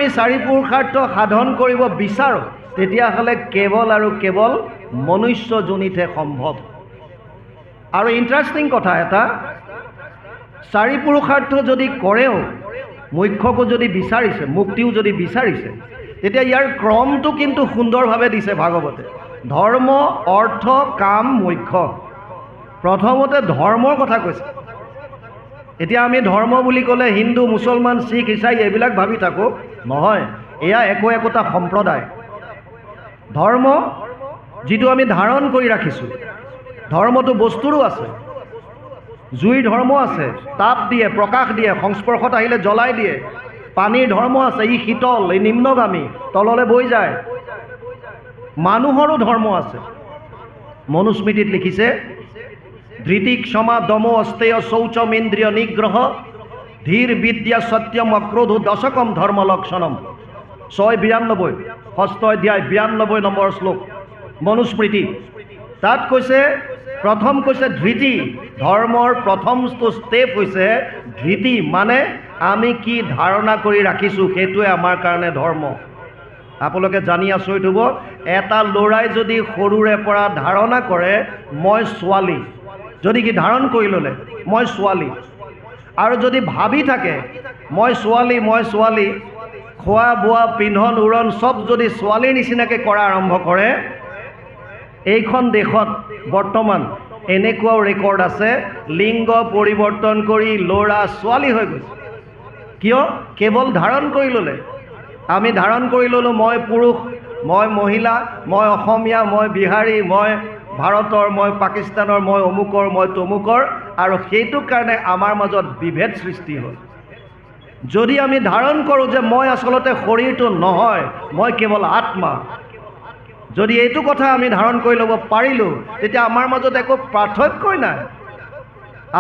আমি চাৰি পুৰুষাৰ্থ সাধন কৰিব বিচাৰোঁ তেতিয়াহ'লে কেৱল আৰু কেৱল মনুষ্য যোনিতহে সম্ভৱ। আৰু ইণ্টাৰেষ্টিং কথা এটা, চাৰি পুৰুষাৰ্থ যদি কৰেও, মোক্ষকো যদি বিচাৰিছে, মুক্তিও যদি বিচাৰিছে, তেতিয়া ইয়াৰ ক্ৰমটো কিন্তু সুন্দৰভাৱে দিছে ভাগৱতে। ধৰ্ম, অৰ্থ, কাম, মোক্ষ। প্ৰথমতে ধৰ্মৰ কথা কৈছে। এতিয়া আমি ধৰ্ম বুলি ক'লে হিন্দু, মুছলমান, শিখ, ইছাই এইবিলাক ভাবি থাকোঁ, নহয়। এয়া একোটা সম্প্ৰদায়। ধৰ্ম যিটো আমি ধাৰণ কৰি ৰাখিছোঁ, ধৰ্মটো বস্তুৰো আছে। জুইৰ ধৰ্ম আছে, তাপ দিয়ে, প্ৰকাশ দিয়ে, সংস্পৰ্শত আহিলে জ্বলাই দিয়ে। পানীৰ ধৰ্ম আছে, ই শীতল, ই নিম্নগামী, তললৈ বৈ যায়। মানুহৰো ধৰ্ম আছে। মনুস্মৃতিত লিখিছে, ধৃতি, ক্ষমা, দম, অস্তেয়, শৌচম, ইন্দ্ৰিয় নিগ্ৰহ, ধীৰ, বিদ্যা, সত্যম, অক্ৰোধ, দশকম ধৰ্ম লক্ষণম। 6:92, 6ষ্ঠ অধ্যায় 92 নম্বৰ শ্লোক মনুস্মৃতি। তাত কৈছে, প্ৰথম কৈছে ধৃতি। ধৰ্মৰ প্ৰথমটো ষ্টেপ হৈছে ধৃতি, মানে আমি কি ধাৰণা কৰি ৰাখিছোঁ সেইটোৱে আমাৰ কাৰণে ধৰ্ম। আপোনালোকে জানি আচৰিত হ'ব, এটা ল'ৰাই যদি সৰুৰে পৰা ধাৰণা কৰে মই ছোৱালী, যদি কি ধাৰণ কৰি ল'লে মই ছোৱালী, আৰু যদি ভাবি থাকে মই ছোৱালী, খোৱা বোৱা, পিন্ধন উৰণ চব যদি ছোৱালীৰ নিচিনাকৈ কৰা আৰম্ভ কৰে, এইখন দেশত বৰ্তমান এনেকুৱাও ৰেকৰ্ড আছে, লিংগ পৰিৱৰ্তন কৰি ল'ৰা ছোৱালী হৈ গৈছে। কিয়? কেৱল ধাৰণ কৰি ল'লে। আমি ধাৰণ কৰি ল'লোঁ মই পুৰুষ, মই মহিলা, মই অসমীয়া, মই বিহাৰী, মই ভাৰতৰ, মই পাকিস্তানৰ, মই অমুকৰ, মই তমুকৰ, আৰু সেইটো কাৰণে আমাৰ মাজত বিভেদ সৃষ্টি হ'ল। যদি আমি ধাৰণ কৰোঁ যে মই আচলতে শৰীৰটো নহয়, মই কেৱল আত্মা, যদি এইটো কথা আমি ধাৰণ কৰি ল'ব পাৰিলোঁ, তেতিয়া আমাৰ মাজত একো পাৰ্থক্যই নাই।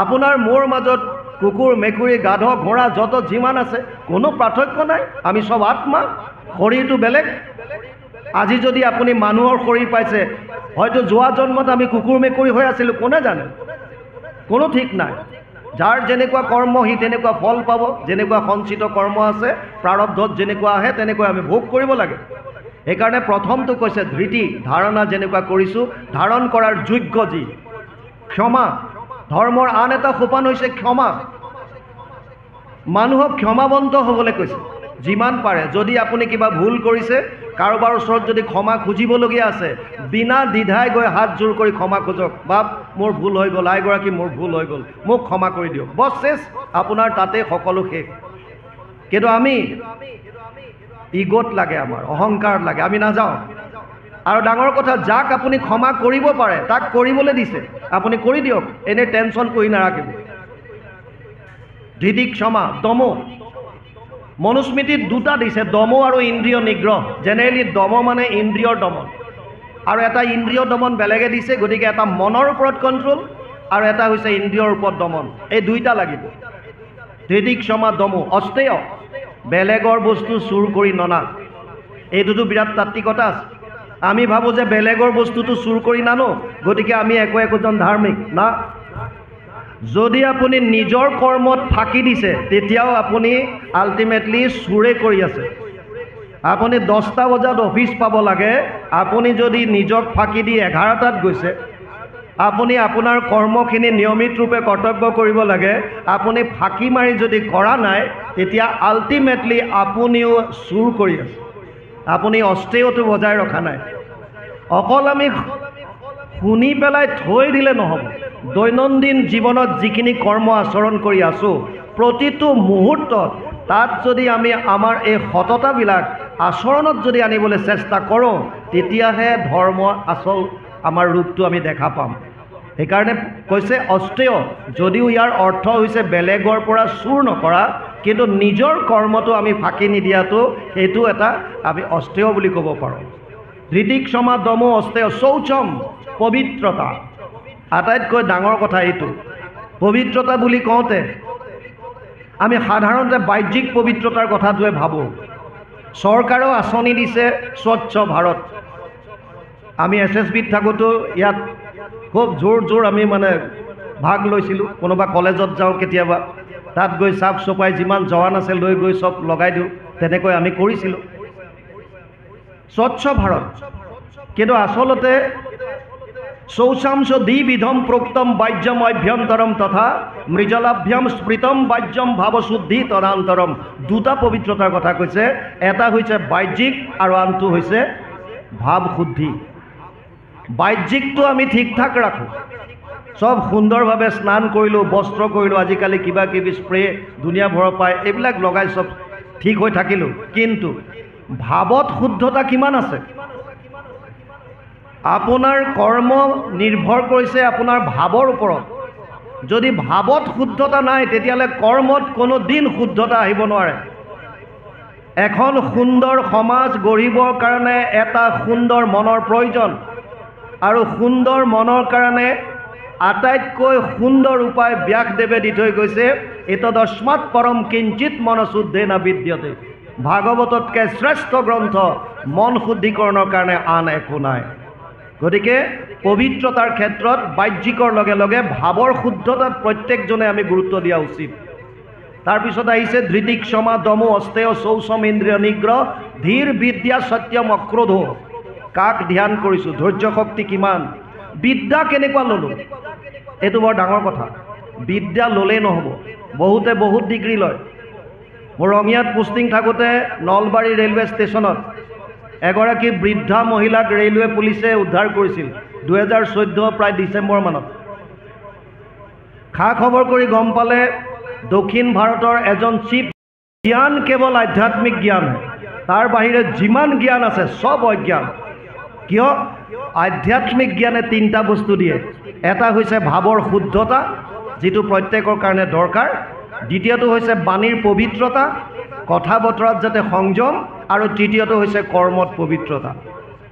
আপোনাৰ মোৰ মাজত কুকুৰ, মেকুৰী, গাধ, ঘোঁৰা যত যিমান আছে কোনো পাৰ্থক্য নাই। আমি সব আত্মা, শৰীৰটো বেলেগ। আজি যদি আপুনি মানুহৰ শৰীৰ পাইছে, হয়তো যোৱা জন্মত আমি কুকুৰ মেকুৰী হৈ আছিলোঁ, কোনে জানে, কোনো ঠিক নাই। যাৰ যেনেকুৱা কৰ্ম সি তেনেকুৱা ফল পাব। যেনেকুৱা সঞ্চিত কৰ্ম আছে, প্ৰাৰব্ধত যেনেকুৱা আহে তেনেকৈ আমি ভোগ কৰিব লাগে। সেইকাৰণে প্ৰথমটো কৈছে ধৃতি, ধাৰণা যেনেকুৱা কৰিছোঁ, ধাৰণ কৰাৰ যোগ্য যি। ক্ষমা, ধৰ্মৰ আন এটা সোপান হৈছে ক্ষমা। মানুহক ক্ষমাবন্ত হ'বলৈ কৈছে যিমান পাৰে। যদি আপুনি কিবা ভুল কৰিছে, কাৰোবাৰ ওচৰত যদি ক্ষমা খুজিবলগীয়া আছে, বিনা দ্বিধাই গৈ হাত জোৰ কৰি ক্ষমা খোজক। বাপ মোৰ ভুল হৈ গ'ল, আইগৰাকী মোৰ ভুল হৈ গ'ল, মোক ক্ষমা কৰি দিয়ক, বছ শেষ, আপোনাৰ তাতে সকলো শেষ। কিন্তু আমি ইগত লাগে, আমাৰ অহংকাৰ লাগে, আমি নাযাওঁ। আৰু ডাঙৰ কথা, যাক আপুনি ক্ষমা কৰিব পাৰে তাক কৰিবলৈ দিছে, আপুনি কৰি দিয়ক, এনেই টেনশ্যন কৰি নাৰাখিব। ধৃতি, ক্ষমা, দম। মনুস্মৃতিত দুটা দিছে, দম আৰু ইন্দ্ৰিয় নিগ্ৰহ। জেনেৰেলি দম মানে ইন্দ্ৰিয়ৰ দমন, আৰু এটা ইন্দ্ৰিয় দমন বেলেগে দিছে। গতিকে এটা মনৰ ওপৰত কণ্ট্ৰল আৰু এটা হৈছে ইন্দ্ৰিয়ৰ ওপৰত দমন, এই দুইটা লাগিব। ধৃতি, ক্ষমা, দম। অস্তেয়, বেলেগৰ বস্তু চুৰ কৰি ননা। এইটোতো বিৰাট তাত্ত্বিকতা আছে। আমি ভাবোঁ যে বেলেগৰ বস্তুটো চুৰ কৰি নানো, গতিকে আমি একোজন ধাৰ্মিক না। যদি আপুনি নিজৰ কৰ্মত ফাঁকি দিছে, তেতিয়াও আপুনি আল্টিমেটলি চুৰে কৰি আছে। আপুনি 10টা বজাত অফিচ পাব লাগে, আপুনি যদি নিজক ফাঁকি দি 11টাত গৈছে, আপুনি আপোনাৰ কৰ্মখিনি নিয়মিত ৰূপে কৰ্তব্য কৰিব লাগে, আপুনি ফাঁকি মাৰি যদি কৰা নাই, তেতিয়া আল্টিমেটলি আপুনিও চুৰ কৰি আছে। আপুনি অস্তেয়টো বজাই ৰখা নাই। অকল আমি শুনি পেলাই থৈ দিলে নহ'ব। দৈনন্দিন জীৱনত যিখিনি কৰ্ম আচৰণ কৰি আছোঁ, প্ৰতিটো মুহূৰ্তত তাত যদি আমি আমাৰ এই সততাবিলাক আচৰণত যদি আনিবলৈ চেষ্টা কৰোঁ, তেতিয়াহে ধৰ্ম আচল আমাৰ ৰূপটো আমি দেখা পাম। সেইকাৰণে কৈছে অস্তেয়, যদিও ইয়াৰ অৰ্থ হৈছে বেলেগৰ পৰা চুৰ নকৰা, কিন্তু নিজৰ কৰ্মটো আমি ফাঁকি নিদিয়াটো, সেইটো এটা আমি অস্তেয় বুলি ক'ব পাৰোঁ। ধৃতি, ক্ষমা, দম, অস্তেয়। শৌচম, পবিত্ৰতা। আটাইতকৈ ডাঙৰ কথা এইটো। পবিত্ৰতা বুলি কওঁতে আমি সাধাৰণতে বাহ্যিক পবিত্ৰতাৰ কথাটোৱে ভাবোঁ। চৰকাৰেও আঁচনি দিছে স্বচ্ছ ভাৰত। আমি SSBত থাকোঁতো ইয়াত খুব জোৰ আমি মানে ভাগ লৈছিলোঁ। কোনোবা কলেজত যাওঁ কেতিয়াবা, তাত গৈ চাফ চফাই যিমান জৱান আছে লৈ গৈ চব লগাই দিওঁ। তেনেকৈ আমি কৰিছিলোঁ স্বচ্ছ ভাৰত। কিন্তু আচলতে শৌচাংশ দ্বিবিধম প্ৰোক্তম বাহ্যম অভ্যন্তৰম তথা মৃজলাভ্যাম স্মৃতম বাহ্যম ভাৱশুদ্ধি তদান্তৰম। দুটা পবিত্ৰতাৰ কথা কৈছে, এটা হৈছে বাহ্যিক আৰু আনটো হৈছে ভাৱশুদ্ধি। বাহ্যিকটো আমি ঠিক ঠাক ৰাখোঁ, সব সুন্দৰভাৱে স্নান কৰিলোঁ, বস্ত্ৰ কৰিলোঁ, আজিকালি কিবা কিবি স্প্ৰে দুনিয়া ভৰৰ পায়, এইবিলাক লগাই সব ঠিক হৈ থাকিলোঁ। কিন্তু ভাৱত শুদ্ধতা কিমান আছে? আপোনাৰ কৰ্ম নিৰ্ভৰ কৰিছে আপোনাৰ ভাৱৰ ওপৰত। যদি ভাৱত শুদ্ধতা নাই তেতিয়াহ'লে কৰ্মত কোনো দিন শুদ্ধতা আহিব নোৱাৰে। এখন সুন্দৰ সমাজ গঢ়িবৰ কাৰণে এটা সুন্দৰ মনৰ প্ৰয়োজন, আৰু সুন্দৰ মনৰ কাৰণে আটাইতকৈ সুন্দৰ উপায় ব্যাসদেৱে দি থৈ গৈছে, এতদস্মাৎ পৰম কিঞ্চিত মনশুদ্ধেন বিদ্যতে। ভাগৱততকৈ শ্ৰেষ্ঠ গ্ৰন্থ মন শুদ্ধিকৰণৰ কাৰণে আন একো নাই। গতিকে পবিত্ৰতাৰ ক্ষেত্ৰত বাহ্যিকৰ লগে লগে ভাৱৰ শুদ্ধতাত প্ৰত্যেকজনে আমি গুৰুত্ব দিয়া উচিত। তাৰপিছত আহিছে ধৃতিক ক্ষমা দমো অস্তেয় শৌচম ইন্দ্ৰিয় নিগ্ৰহ ধীৰ বিদ্যা সত্যম অক্ৰোধ। কাক ধ্যান কৰিছোঁ, ধৈৰ্য শক্তি কিমান, বিদ্যা কেনেকুৱা ল'লোঁ, এইটো বৰ ডাঙৰ কথা। বিদ্যা ল'লেই নহ'ব, বহুতে বহুত ডিগ্ৰী লয়। মোৰ ৰঙিয়াত পোষ্টিং থাকোঁতে নলবাৰী ৰেলৱে ষ্টেচনত এগৰাকী বৃদ্ধা মহিলাক ৰেলৱে পুলিচে উদ্ধাৰ কৰিছিল 2014 প্ৰায় ডিচেম্বৰ মানত। খা খবৰ কৰি গম পালে দক্ষিণ ভাৰতৰ এজন চিফ। জ্ঞান কেৱল আধ্যাত্মিক জ্ঞান, তাৰ বাহিৰে যিমান জ্ঞান আছে সব অজ্ঞান। কিয়? আধ্যাত্মিক জ্ঞানে তিনিটা বস্তু দিয়ে। এটা হৈছে ভাৱৰ শুদ্ধতা, যিটো প্ৰত্যেকৰ কাৰণে দৰকাৰ। দ্বিতীয়টো হৈছে বাণীৰ পবিত্ৰতা, কথা বতৰাত যাতে সংযম, আৰু তৃতীয়টো হৈছে কৰ্মত পবিত্ৰতা।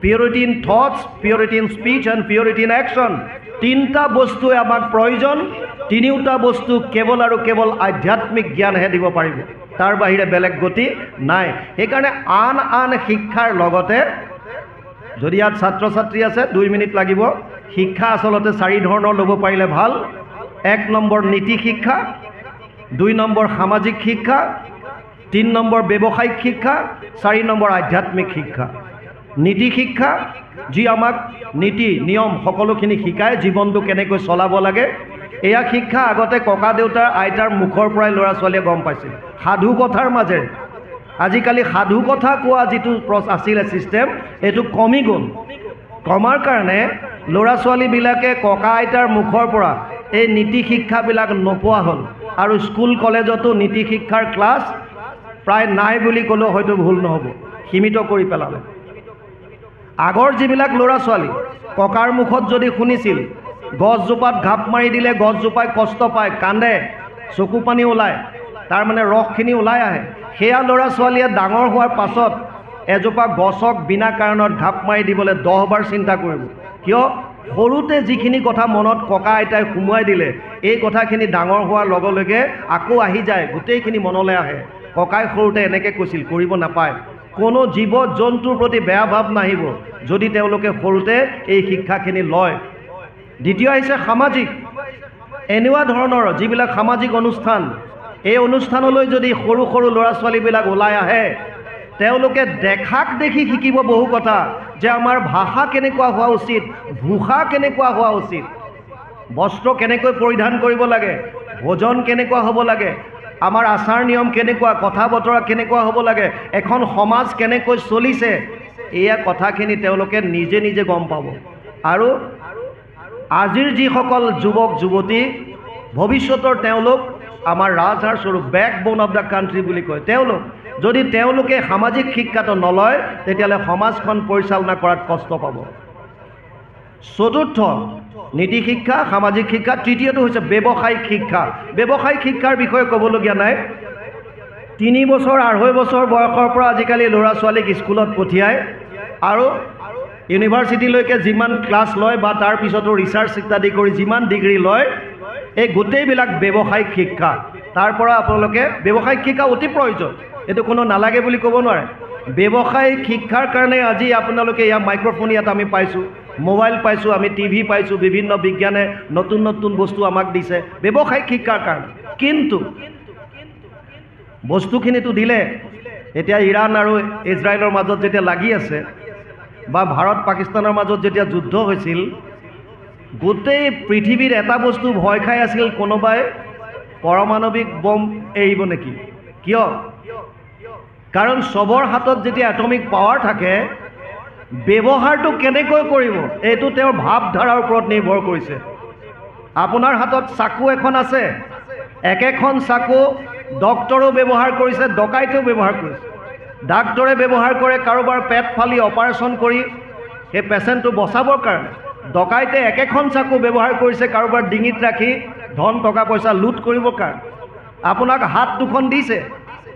Purity in thoughts, purity in speech and purity in action. তিনিটা বস্তুৱে আমাক প্ৰয়োজন। তিনিওটা বস্তু কেৱল আৰু কেৱল আধ্যাত্মিক জ্ঞানহে দিব পাৰিব, তাৰ বাহিৰে বেলেগ গতি নাই। সেইকাৰণে আন আন শিক্ষাৰ লগতে, যদি ইয়াত ছাত্ৰ ছাত্ৰী আছে 2 মিনিট লাগিব, শিক্ষা আচলতে 4 ধৰণৰ ল'ব পাৰিলে ভাল। 1 নম্বৰ নীতি শিক্ষা, 2 নম্বৰ সামাজিক শিক্ষা, 3 নম্বৰ ব্যৱসায়িক শিক্ষা, 4 নম্বৰ আধ্যাত্মিক শিক্ষা। নীতি শিক্ষা, যি আমাক নীতি নিয়ম সকলোখিনি শিকায়, জীৱনটো কেনেকৈ চলাব লাগে। এয়া শিক্ষা আগতে ককা দেউতাৰ আইতাৰ মুখৰ পৰাই ল'ৰা ছোৱালীয়ে গম পাইছিল, সাধু কথাৰ মাজেৰে। আজিকালি সাধু কথা কোৱা যিটো আছিলে ছিষ্টেম, এইটো কমি গ'ল। কমাৰ কাৰণে ল'ৰা ছোৱালীবিলাকে ককা আইতাৰ মুখৰ পৰা এই নীতি শিক্ষাবিলাক নোপোৱা হ'ল, আৰু স্কুল কলেজতো নীতি শিক্ষাৰ ক্লাছ প্ৰায় নাই বুলি ক'লেও হয়তো ভুল নহ'ব, সীমিত কৰি পেলালে। আগৰ যিবিলাক ল'ৰা ছোৱালী ককাৰ মুখত যদি শুনিছিল, গছজোপাত ঘাপ মাৰি দিলে গছজোপাই কষ্ট পায়, কান্দে, চকু পানী ওলায়, তাৰমানে ৰসখিনি ওলাই আহে, সেয়া ল'ৰা ছোৱালীয়ে ডাঙৰ হোৱাৰ পাছত এজোপা গছক বিনা কাৰণত ঘাপ মাৰি দিবলৈ 10 বাৰ চিন্তা কৰিব। কিয়? সৰুতে যিখিনি কথা মনত ককা আইতাই সোমোৱাই দিলে, এই কথাখিনি ডাঙৰ হোৱাৰ লগে লগে আকৌ আহি যায়, গোটেইখিনি মনলৈ আহে। ককাই সৰুতে এনেকৈ কৈছিল, কৰিব নাপায়। কোনো জীৱ জন্তুৰ প্ৰতি বেয়া ভাৱ নাহিব যদি তেওঁলোকে সৰুতে এই শিক্ষাখিনি লয়। দ্বিতীয় আহিছে সামাজিক। এনেকুৱা ধৰণৰ যিবিলাক সামাজিক অনুষ্ঠান, এই অনুষ্ঠানলৈ যদি সৰু সৰু ল'ৰা ছোৱালীবিলাক ওলাই আহে, তেওঁলোকে দেখাক দেখি শিকিব বহু কথা, যে আমাৰ ভাষা কেনেকুৱা হোৱা উচিত, ভূষা কেনেকুৱা হোৱা উচিত, বস্ত্ৰ কেনেকৈ পৰিধান কৰিব লাগে, ভোজন কেনেকুৱা হ'ব লাগে, আমাৰ আচাৰ নিয়ম কেনেকুৱা, কথা বতৰা কেনেকুৱা হ'ব লাগে, এখন সমাজ কেনেকৈ চলিছে, এয়া কথাখিনি তেওঁলোকে নিজে নিজে গম পাব। আৰু আজিৰ যিসকল যুৱক যুৱতী, ভৱিষ্যতৰ তেওঁলোক আমাৰ ৰাজহাড় স্বৰূপ, বেকবোন অফ দ্য কাণ্ট্ৰি বুলি কয়। তেওঁলোকে সামাজিক শিক্ষাটো নলয়, তেতিয়াহ'লে সমাজখন পৰিচালনা কৰাত কষ্ট পাব। চতুৰ্থ নীতি শিক্ষা, সামাজিক শিক্ষা। তৃতীয়টো হৈছে ব্যৱসায়িক শিক্ষা। ব্যৱসায়িক শিক্ষাৰ বিষয়ে ক'বলগীয়া নাই। 3 বছৰ 2.5 বছৰ বয়সৰ পৰা আজিকালি ল'ৰা ছোৱালীক স্কুলত পঠিয়ায়, আৰু ইউনিভাৰ্চিটিলৈকে যিমান ক্লাছ লয় বা তাৰ পিছতো ৰিচাৰ্চ ইত্যাদি কৰি যিমান ডিগ্ৰী লয়, এই গোটেইবিলাক ব্যৱসায়িক শিক্ষা। তাৰ পৰা আপোনালোকে ব্যৱসায়িক শিক্ষা অতি প্ৰয়োজন, এইটো কোনো নালাগে বুলি ক'ব নোৱাৰে। ব্যৱসায়িক শিক্ষাৰ কাৰণে আজি আপোনালোকে ইয়াৰ মাইক্ৰফোন ইয়াত আমি পাইছোঁ, মোবাইল পাইছোঁ, আমি টিভি পাইছোঁ, বিভিন্ন বিজ্ঞানে নতুন নতুন বস্তু আমাক দিছে ব্যৱসায়িক শিক্ষাৰ কাৰণে। কিন্তু বস্তুখিনিতো দিলে, এতিয়া ইৰাণ আৰু ইজৰাইলৰ মাজত যেতিয়া লাগি আছে বা ভাৰত পাকিস্তানৰ মাজত যেতিয়া যুদ্ধ হৈছিল, গোটেই পৃথিৱীৰ এটা বস্তু ভয় খাই আছিল, কোনোবাই পাৰমাণৱিক বম এৰিব নেকি। কিয়? কাৰণ চবৰ হাতত যেতিয়া এটমিক পাৱাৰ থাকে, ব্যৱহাৰটো কেনেকৈ কৰিব এইটো তেওঁৰ ভাৱধাৰাৰ ওপৰত নিৰ্ভৰ কৰিছে। আপোনাৰ হাতত চাকু এখন আছে, একেখন চাকু ডক্টৰো ব্যৱহাৰ কৰিছে, ডকাইতেও ব্যৱহাৰ কৰিছে। ডাক্তৰে ব্যৱহাৰ কৰে কাৰোবাৰ পেট ফালি অপাৰেশ্যন কৰি সেই পেচেণ্টটো বচাবৰ কাৰণে। ডকাইতে একেখন চাকু ব্যৱহাৰ কৰিছে কাৰোবাৰ ডিঙিত ৰাখি ধন টকা পইচা লুট কৰিবৰ কাৰণে। আপোনাক হাত দুখন দিছে,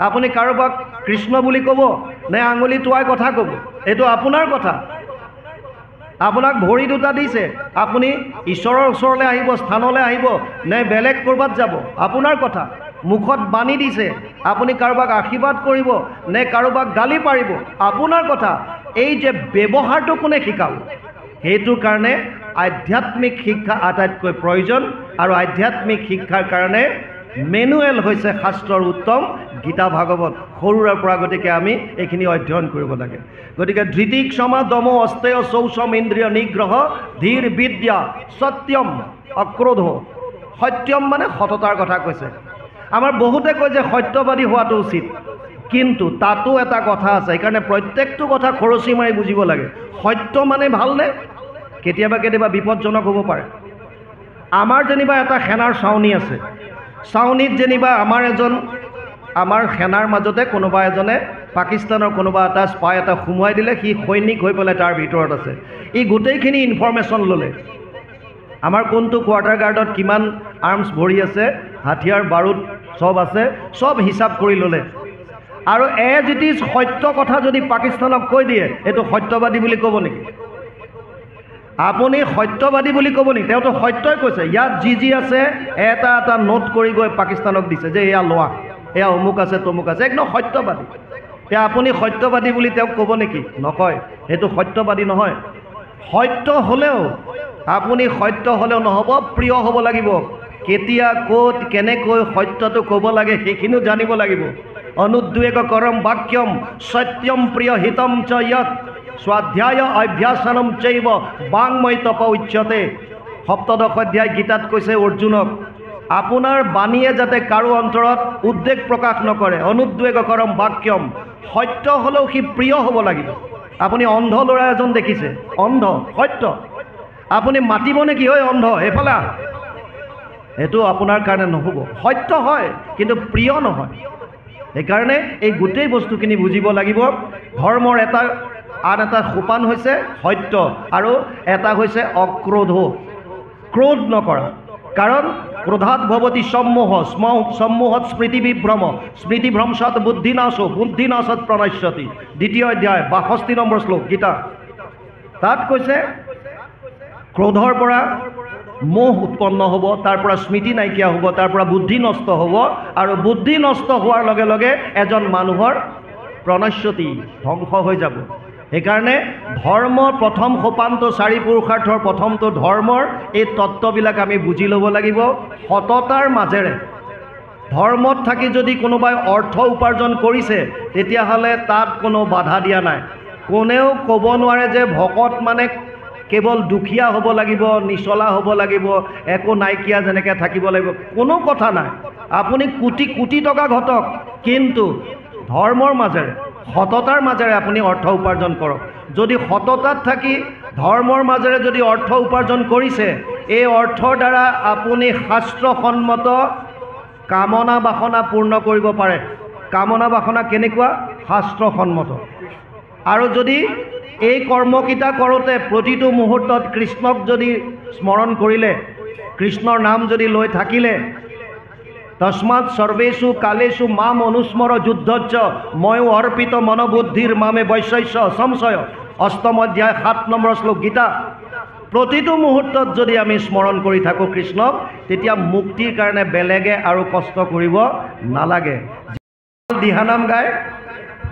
আপুনি কাৰোবাক কৃষ্ণ বুলি ক'ব নে আঙুলি টোৱাই কথা ক'ব, এইটো আপোনাৰ কথা। আপোনাক ভৰি দুটা দিছে, আপুনি ঈশ্বৰৰ ওচৰলৈ আহিব, স্থানলৈ আহিব নে বেলেগ ক'ৰবাত যাব, আপোনাৰ কথা। মুখত বাণী দিছে, আপুনি কাৰোবাক আশীৰ্বাদ কৰিব নে কাৰোবাক গালি পাৰিব, আপোনাৰ কথা। এই যে ব্যৱহাৰটো কোনে শিকাল, সেইটোৰ কাৰণে আধ্যাত্মিক শিক্ষা আটাইতকৈ প্ৰয়োজন। আৰু আধ্যাত্মিক শিক্ষাৰ কাৰণে মেনুৱেল হৈছে শাস্ত্ৰৰ উত্তম গীতা ভাগৱত। সৰুৰে পৰা গতিকে আমি এইখিনি অধ্যয়ন কৰিব লাগে। গতিকে ধৃতি ক্ষমা দম অস্তেয় শৌচম ইন্দ্ৰিয় নিগ্ৰহ ধীৰ বিদ্যা সত্যম অক্ৰোধ। সত্যম মানে সততাৰ কথা কৈছে। আমাৰ বহুতে কয় যে সত্যবাদী হোৱাটো উচিত, কিন্তু তাতো এটা কথা আছে। সেইকাৰণে প্ৰত্যেকটো কথা খৰচি মাৰি বুজিব লাগে। সত্য মানে ভালনে? কেতিয়াবা কেতিয়াবা বিপদজনক হ'ব পাৰে। আমাৰ যেনিবা এটা সেনাৰ চাউনি আছে, চাউনিত যেনিবা আমাৰ সেনাৰ মাজতে কোনোবা এজনে পাকিস্তানৰ কোনোবা এটা স্পাই এটা সোমোৱাই দিলে, সি সৈনিক হৈ পেলাই তাৰ ভিতৰত আছে। ই গোটেইখিনি ইনফৰমেশ্যন ল'লে, আমাৰ কোনটো কোৱাৰ্টাৰ গাৰ্ডত কিমান আৰ্মছ ভৰি আছে, হাথিয়াৰ বাৰুদ চব আছে, চব হিচাপ কৰি ল'লে। আৰু এজ ইট ইজ সত্য কথা যদি পাকিস্তানক কৈ দিয়ে, এইটো সত্যবাদী বুলি ক'ব নেকি? আপুনি সত্যবাদী বুলি ক'ব নেকি? তেওঁতো সত্যই কৈছে। ইয়াত যি যি আছে এটা এটা নোট কৰি গৈ পাকিস্তানক দিছে যে এয়া লোৱা, এয়া অমুক আছে তমুক আছে, একদম সত্যবাদী। এতিয়া আপুনি সত্যবাদী বুলি তেওঁক ক'ব নেকি? নকয়, সেইটো সত্যবাদী নহয়। সত্য হ'লেও আপুনি সত্য হ'লেও নহ'ব, প্ৰিয় হ'ব লাগিব। কেতিয়া ক'ত কেনেকৈ সত্যটো ক'ব লাগে সেইখিনিও জানিব লাগিব। অনুদ্বেগ কৰম বাক্যম সত্যম প্ৰিয় হিতম চ য়ৎ স্বাধ্যায় অভ্যাসনম চৈব বাংময় তপ উচ্যতে। সপ্তদশ অধ্যায় গীতাত কৈছে অৰ্জুনক, আপোনাৰ বাণীয়ে যাতে কাৰো অন্তৰত উদ্বেগ প্ৰকাশ নকৰে। অনুদ্বেগ কৰম বাক্যম, সত্য হ'লেও সি প্ৰিয় হ'ব লাগিব। আপুনি অন্ধ ল'ৰা এজন দেখিছে, অন্ধ সত্য, আপুনি মাতিব নেকি, ঐ অন্ধ এইফালে, সেইটো আপোনাৰ কাৰণে নহ'ব। সত্য হয় কিন্তু প্ৰিয় নহয়। সেইকাৰণে এই গোটেই বস্তুখিনি বুজিব লাগিব। ধৰ্মৰ আন এটা সোপান হৈছে সত্য, আৰু এটা হৈছে অক্ৰোধ, ক্ৰোধ নকৰা। কাৰণ ক্ৰোধাৎ ভৱতি সম্মোহ, সম্মোহত স্মৃতিবিভ্ৰম, স্মৃতিভ্ৰংশত বুদ্ধিনাশো, বুদ্ধিনাশত প্ৰণশ্যতি। দ্বিতীয় অধ্যায় 62 নম্বৰ শ্লোক গীতা। তাত কৈছে ক্ৰোধৰ পৰা মোহ উৎপন্ন হ'ব, তাৰ পৰা স্মৃতি নাইকিয়া হ'ব, তাৰ পৰা বুদ্ধি নষ্ট হ'ব, আৰু বুদ্ধি নষ্ট হোৱাৰ লগে লগে এজন মানুহৰ প্ৰণশ্যতি, ধ্বংস হৈ যাব। সেইকাৰণে ধৰ্মৰ প্ৰথম সোপানটো, চাৰি পুৰুষাৰ্থৰ প্ৰথমটো ধৰ্মৰ এই তত্ত্ববিলাক আমি বুজি ল'ব লাগিব সততাৰ মাজেৰে। ধৰ্মত থাকি যদি কোনোবাই অৰ্থ উপাৰ্জন কৰিছে, তেতিয়াহ'লে তাত কোনো বাধা দিয়া নাই। কোনেও ক'ব নোৱাৰে যে ভকত মানে কেৱল দুখীয়া হ'ব লাগিব, নিচলা হ'ব লাগিব, একো নাইকিয়া যেনেকৈ থাকিব লাগিব, কোনো কথা নাই। আপুনি কোটি কোটি টকা ঘটক, কিন্তু ধৰ্মৰ মাজেৰে, সততাৰ মাজেৰে আপুনি অৰ্থ উপাৰ্জন কৰক। যদি সততাত থাকি ধৰ্মৰ মাজেৰে যদি অৰ্থ উপাৰ্জন কৰিছে, এই অৰ্থৰ দ্বাৰা আপুনি শাস্ত্ৰসন্মত কামনা বাসনা পূৰ্ণ কৰিব পাৰে। কামনা বাসনা কেনেকুৱা? শাস্ত্ৰসন্মত। আৰু যদি এই কৰ্মকেইটা কৰোঁতে প্ৰতিটো মুহূৰ্তত কৃষ্ণক যদি স্মৰণ কৰিলে, কৃষ্ণৰ নাম যদি লৈ থাকিলে, তস্মাৎ সৰ্বেষু কালেষু মাম অনুস্মৰ যুদ্ধচ্চ ময়ো অৰ্পিত মনোবুদ্ধিৰ মামে বৈশস্য সংশয়। অষ্টম অধ্যায় 7 নম্বৰ শ্লোক গীতা। প্ৰতিটো মুহূৰ্তত যদি আমি স্মৰণ কৰি থাকোঁ কৃষ্ণক, তেতিয়া মুক্তিৰ কাৰণে বেলেগে আৰু কষ্ট কৰিব নালাগে। দিহানাম গায়,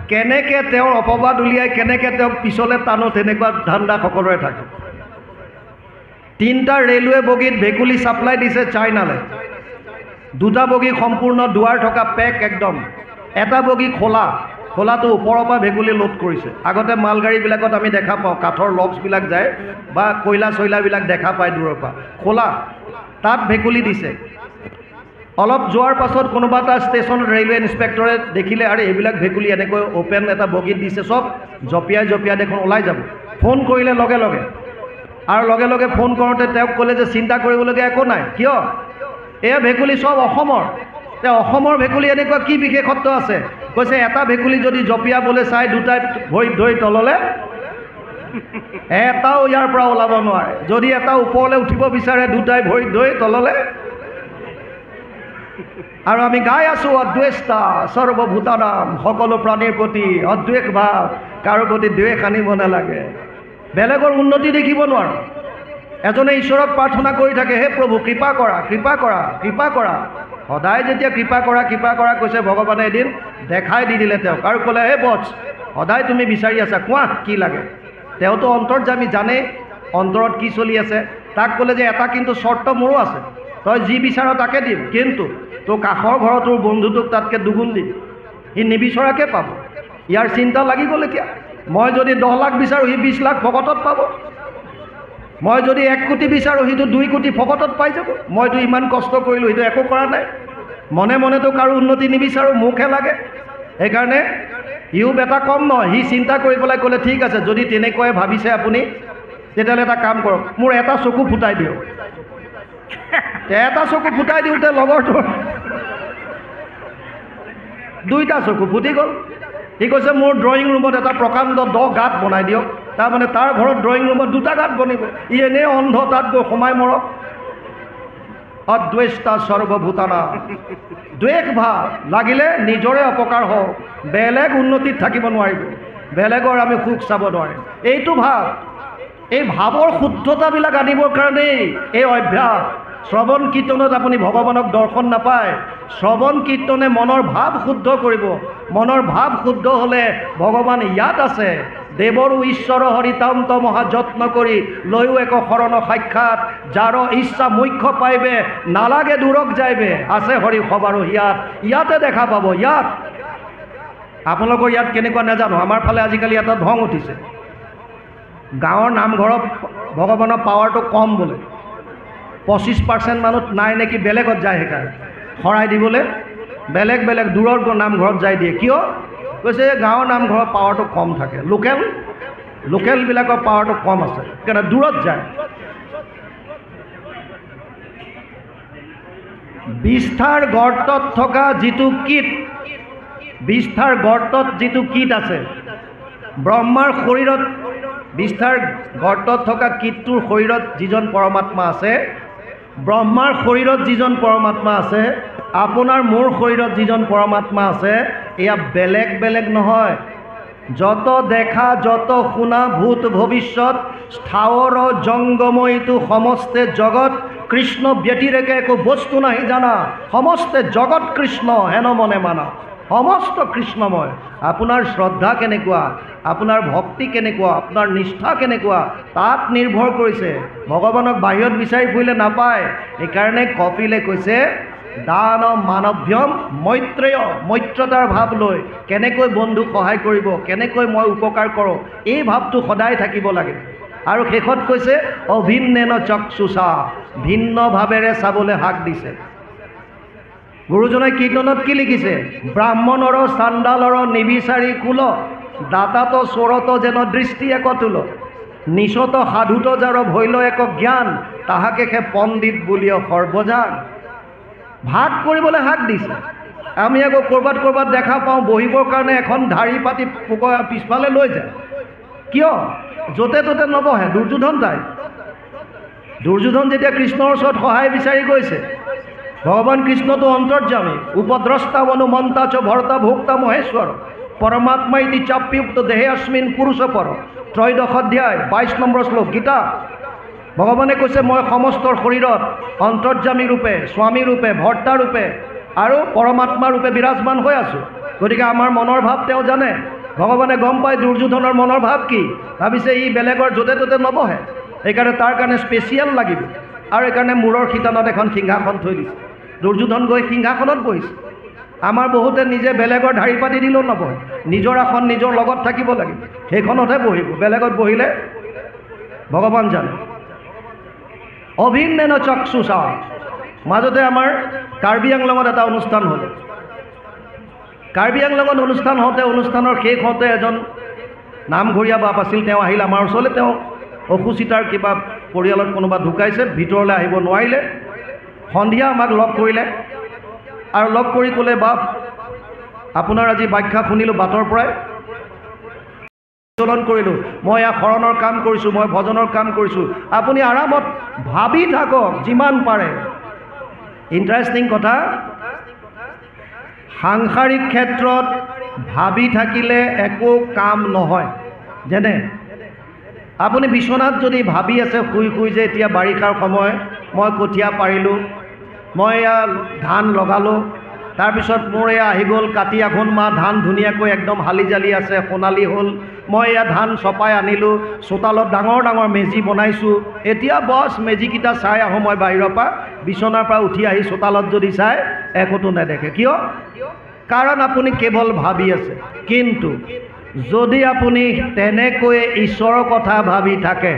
কেনেকৈ তেওঁৰ অপবাদ উলিয়াই কেনেকৈ তেওঁক পিছলৈ টানো, তেনেকুৱা ধান্দা সকলোৰে থাকে। 3টা ৰেলৱে বগীত ভেকুলী ছাপ্লাই দিছে চাইনালৈ। 2টা বগী সম্পূৰ্ণ দুৱাৰ থকা পেক একদম, এটা বগী খোলা, খোলাটো ওপৰৰ পৰা ভেকুলী লোড কৰিছে। আগতে মালগাড়ীবিলাকত আমি দেখা পাওঁ কাঠৰ লক্সবিলাক যায় বা কয়লা চয়লাবিলাক দেখা পায় দূৰৰ পৰা, খোলা তাত ভেকুলী দিছে। অলপ যোৱাৰ পাছত কোনোবা এটা ষ্টেচনত ৰেলৱে ইনস্পেক্টৰে দেখিলে আৰু এইবিলাক ভেকুলী এনেকৈ অ'পেন এটা বগীত দিছে, চব জঁপিয়াই জঁপিয়াই দেখোন ওলাই যাব। ফোন কৰিলে লগে লগে, আৰু লগে লগে ফোন কৰোঁতে তেওঁক ক'লে যে চিন্তা কৰিবলগীয়া একো নাই, কিয় এয়া ভেকুলী চব অসমৰ। অসমৰ ভেকুলী এনেকুৱা কি বিশেষত্ব আছে? কৈছে এটা ভেকুলী যদি জঁপিয়াবলৈ চাই দুটাই ভৰিত ধৰি তললৈ, এটাও ইয়াৰ পৰা ওলাব নোৱাৰে। যদি এটা ওপৰলৈ উঠিব বিচাৰে দুটাই ভৰিত ধৰি তললৈ। আৰু আমি গাই আছোঁ অদ্বেষ্টা সৰ্বভূতানাম, সকলো প্ৰাণীৰ প্ৰতি অদ্বেষ ভাৱ, কাৰো প্ৰতি দ্বেষ আনিব নালাগে। বেলেগৰ উন্নতি দেখিব নোৱাৰোঁ। এজনে ঈশ্বৰক প্ৰাৰ্থনা কৰি থাকে, হে প্ৰভু কৃপা কৰা কৃপা কৰা কৃপা কৰা। সদায় যেতিয়া কৃপা কৰা কৈছে, ভগৱানে এদিন দেখাই দি দিলে তেওঁক আৰু ক'লে, হে বৎস সদায় তুমি বিচাৰি আছা, কোৱা কি লাগে। তেওঁতো অন্তৰ্যামী, জানে অন্তৰত কি চলি আছে। তাক ক'লে যে এটা কিন্তু চৰ্ত মোৰো আছে, তই যি বিচাৰ তাকে দিম, কিন্তু তোৰ কাষৰ ঘৰৰ তোৰ বন্ধুটোক তাতকৈ দুগুণ দিম, সি নিবিচৰাকৈ পাব। ইয়াৰ চিন্তা লাগি গ'ল এতিয়া। মই যদি 10 লাখ বিচাৰোঁ সি 20 লাখ ভকতত পাব, মই যদি 1 কোটি বিচাৰোঁ সিটো 2 কোটি ভকতত পাই যাব। মইতো ইমান কষ্ট কৰিলোঁ, সিটো একো কৰা নাই। মনে মনেতো কাৰো উন্নতি নিবিচাৰোঁ, মোকহে লাগে। সেইকাৰণে ইও বেটা কম নহয়, সি চিন্তা কৰি পেলাই ক'লে, ঠিক আছে যদি তেনেকুৱাই ভাবিছে আপুনি, তেতিয়াহ'লে এটা কাম কৰক, মোৰ এটা চকু ফুটাই দিয়ক। এটা চকু ফুটাই দিওঁতে লগৰটোৰ 2টা চকু ফুটি গ'ল। সি কৈছে, মোৰ ড্ৰয়িং ৰুমত এটা প্ৰকাণ্ড 10 গাঁত বনাই দিয়ক। তাৰমানে তাৰ ঘৰত ড্ৰয়িং ৰুমত 2টা গাঁত বনিব, ই এনেই অন্ধ, তাত গৈ সোমাই মৰক। অদ্বেষ্টা সৰ্বভূতানাম, দ্বেষ ভাৱ লাগিলে নিজৰে অপকাৰ হওক, বেলেগ উন্নতিত থাকিব নোৱাৰিব, বেলেগৰ আমি সুখ চাব নোৱাৰিম। এইটো ভাৱ, এই ভাৱৰ শুদ্ধতাবিলাক আনিবৰ কাৰণেই এই অভ্যাস। শ্ৰৱণ কীৰ্তনত আপুনি ভগৱানক দৰ্শন নাপায়, শ্ৰৱণ কীৰ্তনে মনৰ ভাৱ শুদ্ধ কৰিব। মনৰ ভাৱ শুদ্ধ হ'লে ভগৱান ইয়াত আছে। দেৱৰো ঈশ্বৰ হৰিতান্ত মহাযত্ন কৰি লৈও এক শৰণ সাক্ষাৎ, যাৰ ইচ্ছা মুখ্য পাইবে নালাগে দূৰক যাইবে, আছে হৰি সবাৰো ইয়াত। ইয়াতে দেখা পাব, ইয়াত। আপোনালোকৰ ইয়াত কেনেকুৱা নাজানো, আমাৰ ফালে আজিকালি এটা ঢং উঠিছে, গাঁৱৰ নামঘৰত ভগৱানৰ পাৱাৰটো কম বোলে, 25% মানুহ নাই নেকি, বেলেগত যায়। সেইকাৰণে শৰাই দিবলৈ বেলেগ বেলেগ দূৰৰ নামঘৰত যাই দিয়ে। কিয়? কৈছে গাঁৱৰ নামঘৰৰ পাৱাৰটো কম থাকে, লোকেলবিলাকৰ পাৱাৰটো কম আছে, সেইকাৰণে দূৰত যায়। বিষ্ঠাৰ গৰ্তত থকা যিটো কীট, বিষ্ঠাৰ গৰ্তত যিটো কীট আছে, ব্ৰহ্মাৰ শৰীৰত বিষ্ঠাৰ গৰ্তত থকা কীটটোৰ শৰীৰত যিজন পৰমাত্মা আছে, ব্ৰহ্মাৰ শৰীৰত যিজন পৰমাত্মা আছে, আপোনাৰ মোৰ শৰীৰত যিজন পৰমাত্মা আছে, এয়া বেলেগ বেলেগ নহয়। যত দেখা যত শুনা ভূত ভৱিষ্যত স্থাৱৰ জংগময়িটো সমস্তে জগত, কৃষ্ণ ব্যতিৰেকে একো বস্তু নাহি জানা, সমস্তে জগত কৃষ্ণ হেন মনে মানা। সমস্ত কৃষ্ণময়। আপোনাৰ শ্ৰদ্ধা কেনেকুৱা, আপোনাৰ ভক্তি কেনেকুৱা, আপোনাৰ নিষ্ঠা কেনেকুৱা, তাত নিৰ্ভৰ কৰিছে। ভগৱানক বাহিৰত বিচাৰি ফুৰিলে নাপায়। সেইকাৰণে কপিলে কৈছে, দান মানৱ্যম মৈত্ৰেয়, মৈত্ৰতাৰ ভাৱ লৈ কেনেকৈ বন্ধুক সহায় কৰিব, কেনেকৈ মই উপকাৰ কৰোঁ, এই ভাৱটো সদায় থাকিব লাগে। আৰু শেষত কৈছে, অভিন্নেন চক্ষুষা, ভিন্ন ভাৱেৰে চাবলৈ হাক দিছে। গুৰুজনাই কীৰ্তনত কি লিখিছে? ব্ৰাহ্মণৰ চাণ্ডালৰ নিবিচাৰি কুল, দাতাত চোৰত যেন দৃষ্টি এক তুল, নিচত সাধুত যাৰ ভৈল এক জ্ঞান, তাহাকে সে পণ্ডিত বুলিও সৰ্বজান। ভাগ কৰিবলৈ হাক দিছে। আমি আকৌ ক'ৰবাত দেখা পাওঁ বহিবৰ কাৰণে এখন ধাৰি পাতি পিছফালে লৈ যায়। কিয়? য'তে ত'তে নবহে। দুৰ্যোধন তাই, দুৰ্যোধন যেতিয়া কৃষ্ণৰ ওচৰত সহায় বিচাৰি গৈছে, ভগৱান কৃষ্ণটো অন্তৰ্যামী, উপদ্ৰষ্টা অনুমন্তা চ ভৰ্তা ভোক্তা মহেশ্বৰ, পৰমাত্মা ইতি চাপ্যুক্ত দেহে অস্মিন পুৰুষ পৰ। 13 অধ্যায় 22 নম্বৰ শ্লোক গীতা। ভগৱানে কৈছে, মই সমস্তৰ শৰীৰত অন্তৰ্যামী ৰূপে, স্বামী ৰূপে, ভৰ্তা ৰূপে আৰু পৰমাত্মা ৰূপে বিৰাজমান হৈ আছোঁ। গতিকে আমাৰ মনৰ ভাৱ তেওঁ জানে। ভগৱানে গম পায় দুৰ্যোধনৰ মনৰ ভাৱ কি, ভাবিছে ই বেলেগৰ য'তে ত'তে নবহে, সেইকাৰণে তাৰ কাৰণে স্পেচিয়েল লাগিব। আৰু সেইকাৰণে মূৰৰ শিতানত এখন সিংহাসন থৈ দিছে। দুৰ্যোধন গৈ সিংহাসনত বহিছে আমাৰ বহুতে নিজে বেলেগৰ ধাৰি পাতি দিলেও নবহে, নিজৰ আসন নিজৰ লগত থাকিব লাগিব, সেইখনতহে বহিব, বেলেগত বহিলে ভগৱান জানে। অভিন্নেন চক্ষুষা। মাজতে আমাৰ কাৰ্বি আংলঙত এটা অনুষ্ঠান হ'ল। কাৰ্বি আংলঙত অনুষ্ঠান হওঁতে অনুষ্ঠানৰ শেষ হওঁতে এজন নামঘৰীয়া বাপ আছিল, তেওঁ আহিল আমাৰ ওচৰলৈ। তেওঁ অসুচিতাৰ কিবা পৰিয়ালত কোনোবা ঢুকাইছে, ভিতৰলৈ আহিব নোৱাৰিলে। সন্ধিয়া আমাক লগ কৰিলে আৰু লগ কৰি ক'লে, বাপ আপোনাৰ আজি ব্যাখ্যা শুনিলোঁ বাটৰ পৰাই, আন্দোলন কৰিলোঁ, মই এয়া শৰণৰ কাম কৰিছোঁ, মই ভজনৰ কাম কৰিছোঁ, আপুনি আৰামত ভাবি থাকক যিমান পাৰে। ইণ্টাৰেষ্টিং কথা, সাংসাৰিক ক্ষেত্ৰত ভাবি থাকিলে একো কাম নহয়। যেনে আপুনি বিচনাত যদি ভাবি আছে শুই শুই যে এতিয়া বাৰিষাৰ সময়, মই কঠীয়া পাৰিলোঁ, মই এয়া ধান লগালোঁ, তাৰপিছত মোৰ এয়া আহি গ'ল কাতি আঘোণ মাহ, ধান ধুনীয়াকৈ একদম হালি জালি আছে, সোণালী হ'ল, মই এয়া ধান চপাই আনিলোঁ, চোতালত ডাঙৰ ডাঙৰ মেজি বনাইছোঁ, এতিয়া বছ মেজিকেইটা চাই আহোঁ মই বাহিৰৰ পৰা, বিচনাৰ পৰা উঠি আহি চোতালত যদি চাই একোটো নেদেখে। কিয়? কাৰণ আপুনি কেৱল ভাবি আছে। কিন্তু যদি আপুনি তেনেকৈ ঈশ্বৰৰ কথা ভাবি থাকে,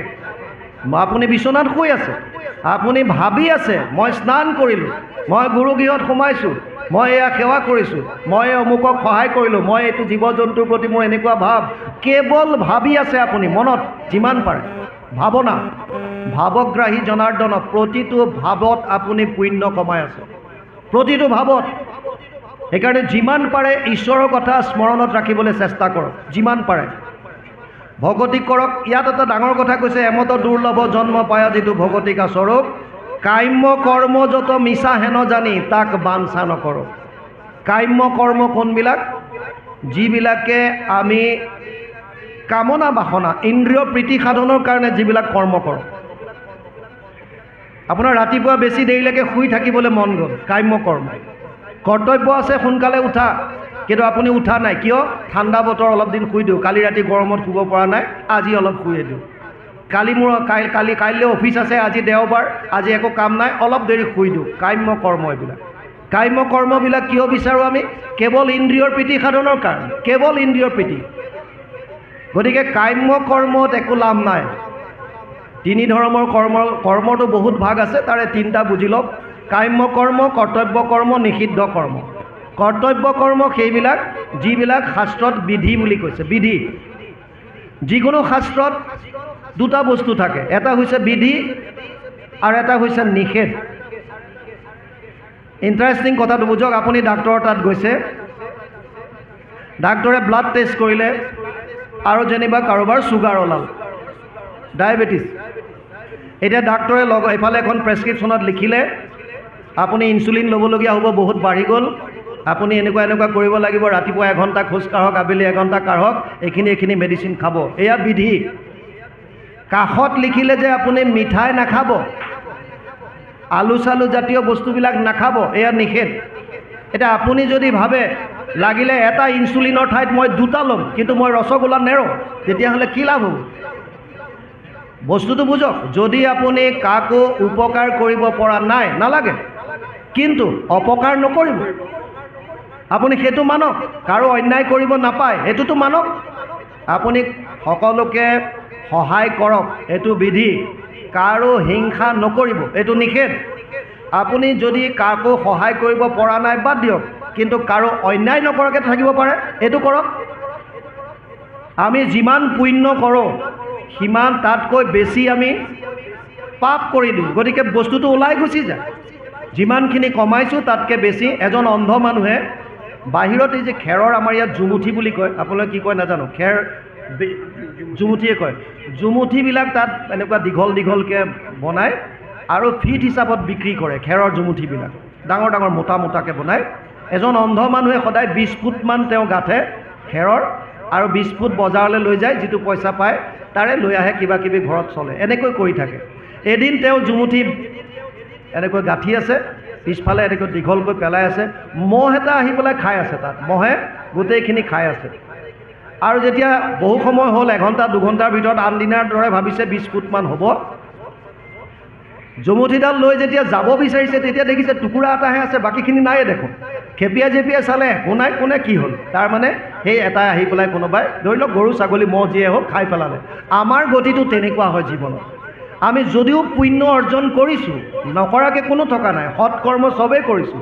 আপুনি বিচনাত শুই আছে, আপুনি ভাবি আছে মই স্নান কৰিলোঁ, মই গুৰুগৃহত সোমাইছোঁ, মই এয়া সেৱা কৰিছোঁ, মই অমুকক সহায় কৰিলোঁ, মই এইটো জীৱ জন্তুৰ প্ৰতি মোৰ এনেকুৱা ভাৱ, কেৱল ভাবি আছে আপুনি মনত যিমান পাৰে। ভাৱনা, ভাৱগ্ৰাহী জনাৰ্দন, প্ৰতিটো ভাৱত আপুনি পুণ্য কমাই আছে, প্ৰতিটো ভাৱত। সেইকাৰণে যিমান পাৰে ঈশ্বৰৰ কথা স্মৰণত ৰাখিবলৈ চেষ্টা কৰক, যিমান পাৰে ভগতি কৰক। ইয়াত এটা ডাঙৰ কথা কৈছে, এমত দুৰ্লভ জন্ম পায়া যিটো ভগতিকা স্বৰূপ, কাম্য কৰ্ম যত মিছা হেন জানি তাক বাঞ্ছা নকৰক। কাম্য কৰ্ম কোনবিলাক? যিবিলাকে আমি কামনা বাসনা, ইন্দ্ৰিয় প্ৰীতি সাধনৰ কাৰণে যিবিলাক কৰ্ম কৰোঁ। আপোনাৰ ৰাতিপুৱা বেছি দেৰিলৈকে শুই থাকিবলৈ মন গ'ল, কাম্য কৰ্ম। কৰ্তব্য আছে সোনকালে উঠা, কিন্তু আপুনি উঠা নাই, কিয়? ঠাণ্ডা বতৰ, অলপ দিন শুই দিওঁ, কালি ৰাতি গৰমত শুব পৰা নাই, আজি অলপ শুয়ে দিওঁ, কাইলৈ অফিচ আছে, আজি দেওবাৰ, আজি একো কাম নাই, অলপ দেৰি শুই দিওঁ। কাম্য কৰ্ম এইবিলাক। কাম্য কৰ্মবিলাক কিয় বিচাৰোঁ আমি? কেৱল ইন্দ্ৰিয়ৰ প্ৰীতি সাধনৰ কাৰণে, কেৱল ইন্দ্ৰিয়ৰ প্ৰীতি। গতিকে কাম্য কৰ্মত একো লাভ নাই। তিনি ধৰ্মৰ কৰ্মটো বহুত ভাগ আছে, তাৰে তিনিটা বুজি লওক। কাম্য কৰ্ম, কৰ্তব্য কৰ্ম, নিষিদ্ধ কৰ্ম। কৰ্তব্য কৰ্ম সেইবিলাক যিবিলাক শাস্ত্ৰত বিধি বুলি কৈছে। বিধি, যিকোনো শাস্ত্ৰত দুটা বস্তু থাকে, এটা হৈছে বিধি আৰু এটা হৈছে নিষেধ। ইণ্টাৰেষ্টিং কথাটো বুজক। আপুনি ডাক্তৰৰ তাত গৈছে, ডাক্তৰে ব্লাড টেষ্ট কৰিলে আৰু যেনিবা কাৰোবাৰ চুগাৰ ওলাল, ডায়েবেটিছ। এতিয়া ডাক্তৰে এফালে এখন প্ৰেছক্ৰিপশ্যনত লিখিলে, আপুনি ইনচুলিন ল'বলগীয়া হ'ব, বহুত বাঢ়ি গ'ল, আপুনি এনেকুৱা এনেকুৱা কৰিব লাগিব, ৰাতিপুৱা এঘণ্টা খোজ কাঢ়ক, আবেলি এঘণ্টা কাঢ়ক, এইখিনি মেডিচিন খাব। এয়া বিধি। কাষত লিখিলে যে আপুনি মিঠাই নাখাব, আলু চালু জাতীয় বস্তুবিলাক নাখাব, এয়া নিষেধ। এতিয়া আপুনি যদি ভাবে লাগিলে এটা ইনচুলিনৰ ঠাইত মই দুটা ল'ম, কিন্তু মই ৰসগোল্লা নেৰোঁ, তেতিয়াহ'লে কি লাভ হ'ব? বস্তুটো বুজক। যদি আপুনি কাকো উপকাৰ কৰিব পৰা নাই, নালাগে, কিন্তু অপকাৰ নকৰিব, আপুনি সেইটো মানক। কাৰো অন্যায় কৰিব নাপায়, সেইটোতো মানক। আপুনি সকলোকে সহায় কৰক, এইটো বিধি। কাৰো হিংসা নকৰিব, এইটো নিষেধ। আপুনি যদি কাকো সহায় কৰিব পৰা নাই, বাদ দিয়ক, কিন্তু কাৰো অন্যায় নকৰাকৈ থাকিব পাৰে, এইটো কৰক। আমি যিমান পুণ্য কৰোঁ সিমান তাতকৈ বেছি আমি পাপ কৰি দিওঁ, গতিকে বস্তুটো ওলাই গুচি যায়। যিমানখিনি কমাইছোঁ তাতকৈ বেছি। এজন অন্ধ মানুহে বাহিৰত এই যে খেৰৰ, আমাৰ ইয়াত জুমুঠি বুলি কয়, আপোনালোকে কি কয় নাজানো, খেৰ জুমুঠিয়ে কয়, জুমুঠিবিলাক তাত এনেকুৱা দীঘল দীঘলকৈ বনায় আৰু ফিট হিচাপত বিক্ৰী কৰে। খেৰৰ জুমুঠিবিলাক ডাঙৰ ডাঙৰ মোটা মোটাকৈ বনায়। এজন অন্ধ মানুহে সদায় 20 ফুটমান তেওঁ গাঁঠে খেৰৰ, আৰু 20 ফুট বজাৰলৈ লৈ যায়, যিটো পইচা পায় তাৰে লৈ আহে, কিবা কিবি ঘৰত চলে, এনেকৈ কৰি থাকে। এদিন তেওঁ জুমুঠি এনেকৈ গাঁঠি আছে, পিছফালে এনেকৈ দীঘলকৈ পেলাই আছে, মহ এটা আহি পেলাই খাই আছে, তাত মহে গোটেইখিনি খাই আছে। আৰু যেতিয়া বহু সময় হ'ল, এঘণ্টা দুঘণ্টাৰ ভিতৰত আন দিনাৰ দৰে ভাবিছে 20 ফুটমান হ'ব, জুমুঠিডাল লৈ যেতিয়া যাব বিচাৰিছে, তেতিয়া দেখিছে টুকুৰা এটাহে আছে, বাকীখিনি নাইয়ে দেখোন। খেপিয়াই জেপিয়াই চালে একো নাই, কোনে কি হ'ল, তাৰমানে সেই এটাই আহি পেলাই কোনোবাই ধৰি লওক গৰু ছাগলী মহ যিয়ে হওক খাই পেলালে। আমাৰ গতিটো তেনেকুৱা হয় জীৱনত। আমি যদিও পুণ্য অৰ্জন কৰিছোঁ, নকৰাকৈ কোনো থকা নাই, সৎকৰ্ম চবেই কৰিছোঁ,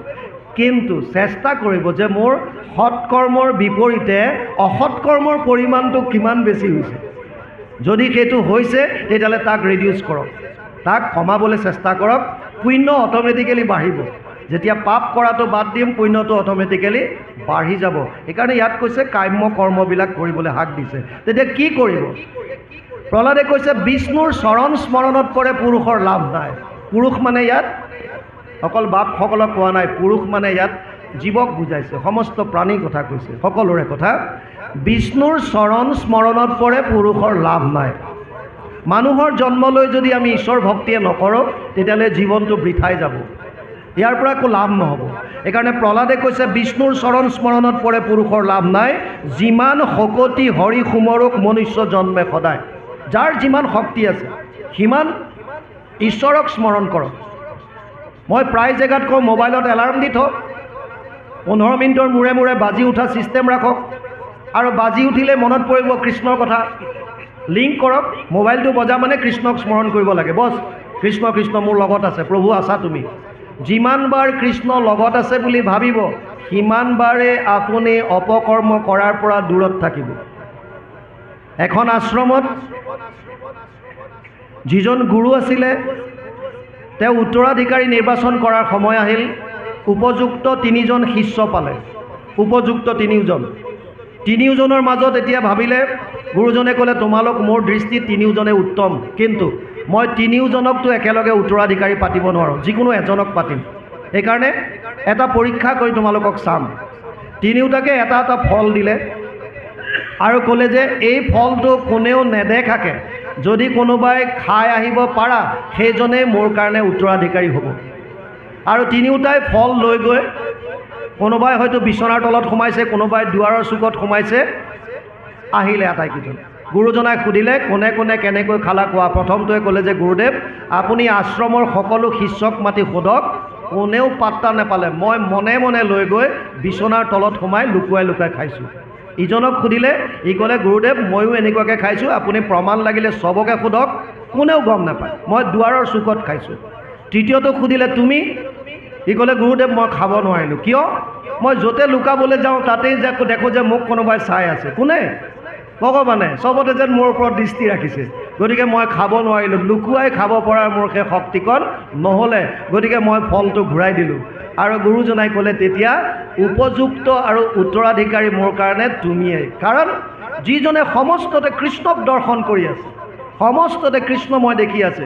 কিন্তু চেষ্টা কৰিব যে মোৰ সৎকৰ্মৰ বিপৰীতে অসৎকৰ্মৰ পৰিমাণটো কিমান বেছি হৈছে। যদি সেইটো হৈছে তেতিয়াহ'লে তাক ৰিডিউচ কৰক, তাক কমাবলৈ চেষ্টা কৰক। পুণ্য অট'মেটিকেলি বাঢ়িব। যেতিয়া পাপ কৰাটো বাদ দিম, পুণ্যটো অট'মেটিকেলি বাঢ়ি যাব। সেইকাৰণে ইয়াত কৈছে কাম্য কৰ্মবিলাক কৰিবলৈ হাক দিছে। তেতিয়া কি কৰিব? প্ৰহ্লাদে কৈছে বিষ্ণুৰ চৰণ স্মৰণত পৰে পুৰুষৰ লাভ নাই। পুৰুষ মানে ইয়াত অকল বাপসকলক কোৱা নাই, পুৰুষ মানে ইয়াত জীৱক বুজাইছে, সমস্ত প্ৰাণীৰ কথা কৈছে, সকলোৰে কথা। বিষ্ণুৰ চৰণ স্মৰণত পৰে পুৰুষৰ লাভ নাই। মানুহৰ জন্ম লৈ যদি আমি ঈশ্বৰ ভক্তিয়ে নকৰোঁ তেতিয়াহ'লে জীৱনটো বৃথাই যাব, ইয়াৰ পৰা একো লাভ নহ'ব। সেইকাৰণে প্ৰহ্লাদে কৈছে বিষ্ণুৰ চৰণ স্মৰণত পৰে পুৰুষৰ লাভ নাই। যিমান শকতি হৰি সুমৰক মনুষ্য জন্মে সদায়। যাৰ যিমান শক্তি আছে সিমান ঈশ্বৰক স্মৰণ কৰক। মই প্ৰায় জেগাত কওঁ মোবাইলত এলাৰ্ম দি থওক, 15 মিনিটৰ মূৰে মূৰে বাজি উঠা ছিষ্টেম ৰাখক, আৰু বাজি উঠিলে মনত পৰিব কৃষ্ণৰ কথা। লিংক কৰক, মোবাইলটো বজা মানে কৃষ্ণক স্মৰণ কৰিব লাগে। বছ কৃষ্ণ কৃষ্ণ মোৰ লগত আছে, প্ৰভু আছা তুমি। যিমানবাৰ কৃষ্ণ লগত আছে বুলি ভাবিব সিমানবাৰে আপুনি অপকৰ্ম কৰাৰ পৰা দূৰত থাকিব। এখন আশ্ৰমত যিজন গুৰু আছিলে তেওঁ উত্তৰাধিকাৰী নিৰ্বাচন কৰাৰ সময় আহিল। উপযুক্ত 3জন শিষ্য পালে, উপযুক্ত 3জনৰ মাজত এতিয়া ভাবিলে, গুৰুজনে ক'লে তোমালোক মোৰ দৃষ্টিত 3জনে উত্তম, কিন্তু মই 3জনকতো একেলগে উত্তৰাধিকাৰী পাতিব নোৱাৰোঁ, যিকোনো এজনক পাতিম। সেইকাৰণে এটা পৰীক্ষা কৰি তোমালোকক চাম। 3টাকে এটা এটা ফল দিলে আৰু ক'লে যে এই ফলটো কোনেও নেদেখাকৈ যদি কোনোবাই খাই আহিব পাৰা সেইজনেই মোৰ কাৰণে উত্তৰাধিকাৰী হ'ব। আৰু 3টাই ফল লৈ গৈ কোনোবাই হয়তো বিচনাৰ তলত সোমাইছে, কোনোবাই দুৱাৰৰ চুকত সোমাইছে, আহিলে আটাইকেইজন। গুৰুজনাই সুধিলে কোনে কোনে কেনেকৈ খালা কোৱা। প্ৰথমটোৱে ক'লে যে গুৰুদেৱ আপুনি আশ্ৰমৰ সকলো শিষ্যক মাতি সোধক, কোনেও পাত্তা নাপালে, মই মনে মনে লৈ গৈ বিচনাৰ তলত সোমাই লুকুৱাই লুকুৱাই খাইছোঁ। ইজনক সুধিলে, ই ক'লে গুৰুদেৱ ময়ো এনেকুৱাকৈ খাইছোঁ, আপুনি প্ৰমাণ লাগিলে চবকে সোধক, কোনেও গম নাপায়, মই দুৱাৰৰ চুকত খাইছোঁ। তৃতীয়টোক সুধিলে তুমি? ই ক'লে গুৰুদেৱ মই খাব নোৱাৰিলোঁ, কিয়? মই য'তে লুকাবলৈ যাওঁ তাতেই দেখোঁ যে মোক কোনোবাই চাই আছে। কোনে? ভগৱানে চবতে যেন মোৰ ওপৰত দৃষ্টি ৰাখিছে, গতিকে মই খাব নোৱাৰিলোঁ, লুকুৱাই খাব পৰাৰ মোৰ সেই শক্তিকণ নহ'লে, গতিকে মই ফলটো ঘূৰাই দিলোঁ। আৰু গুৰুজনাই ক'লে তেতিয়া উপযুক্ত আৰু উত্তৰাধিকাৰী মোৰ কাৰণে তুমিয়েই, কাৰণ যিজনে সমস্ততে কৃষ্ণক দৰ্শন কৰি আছে, সমস্ততে কৃষ্ণ মই দেখি আছে।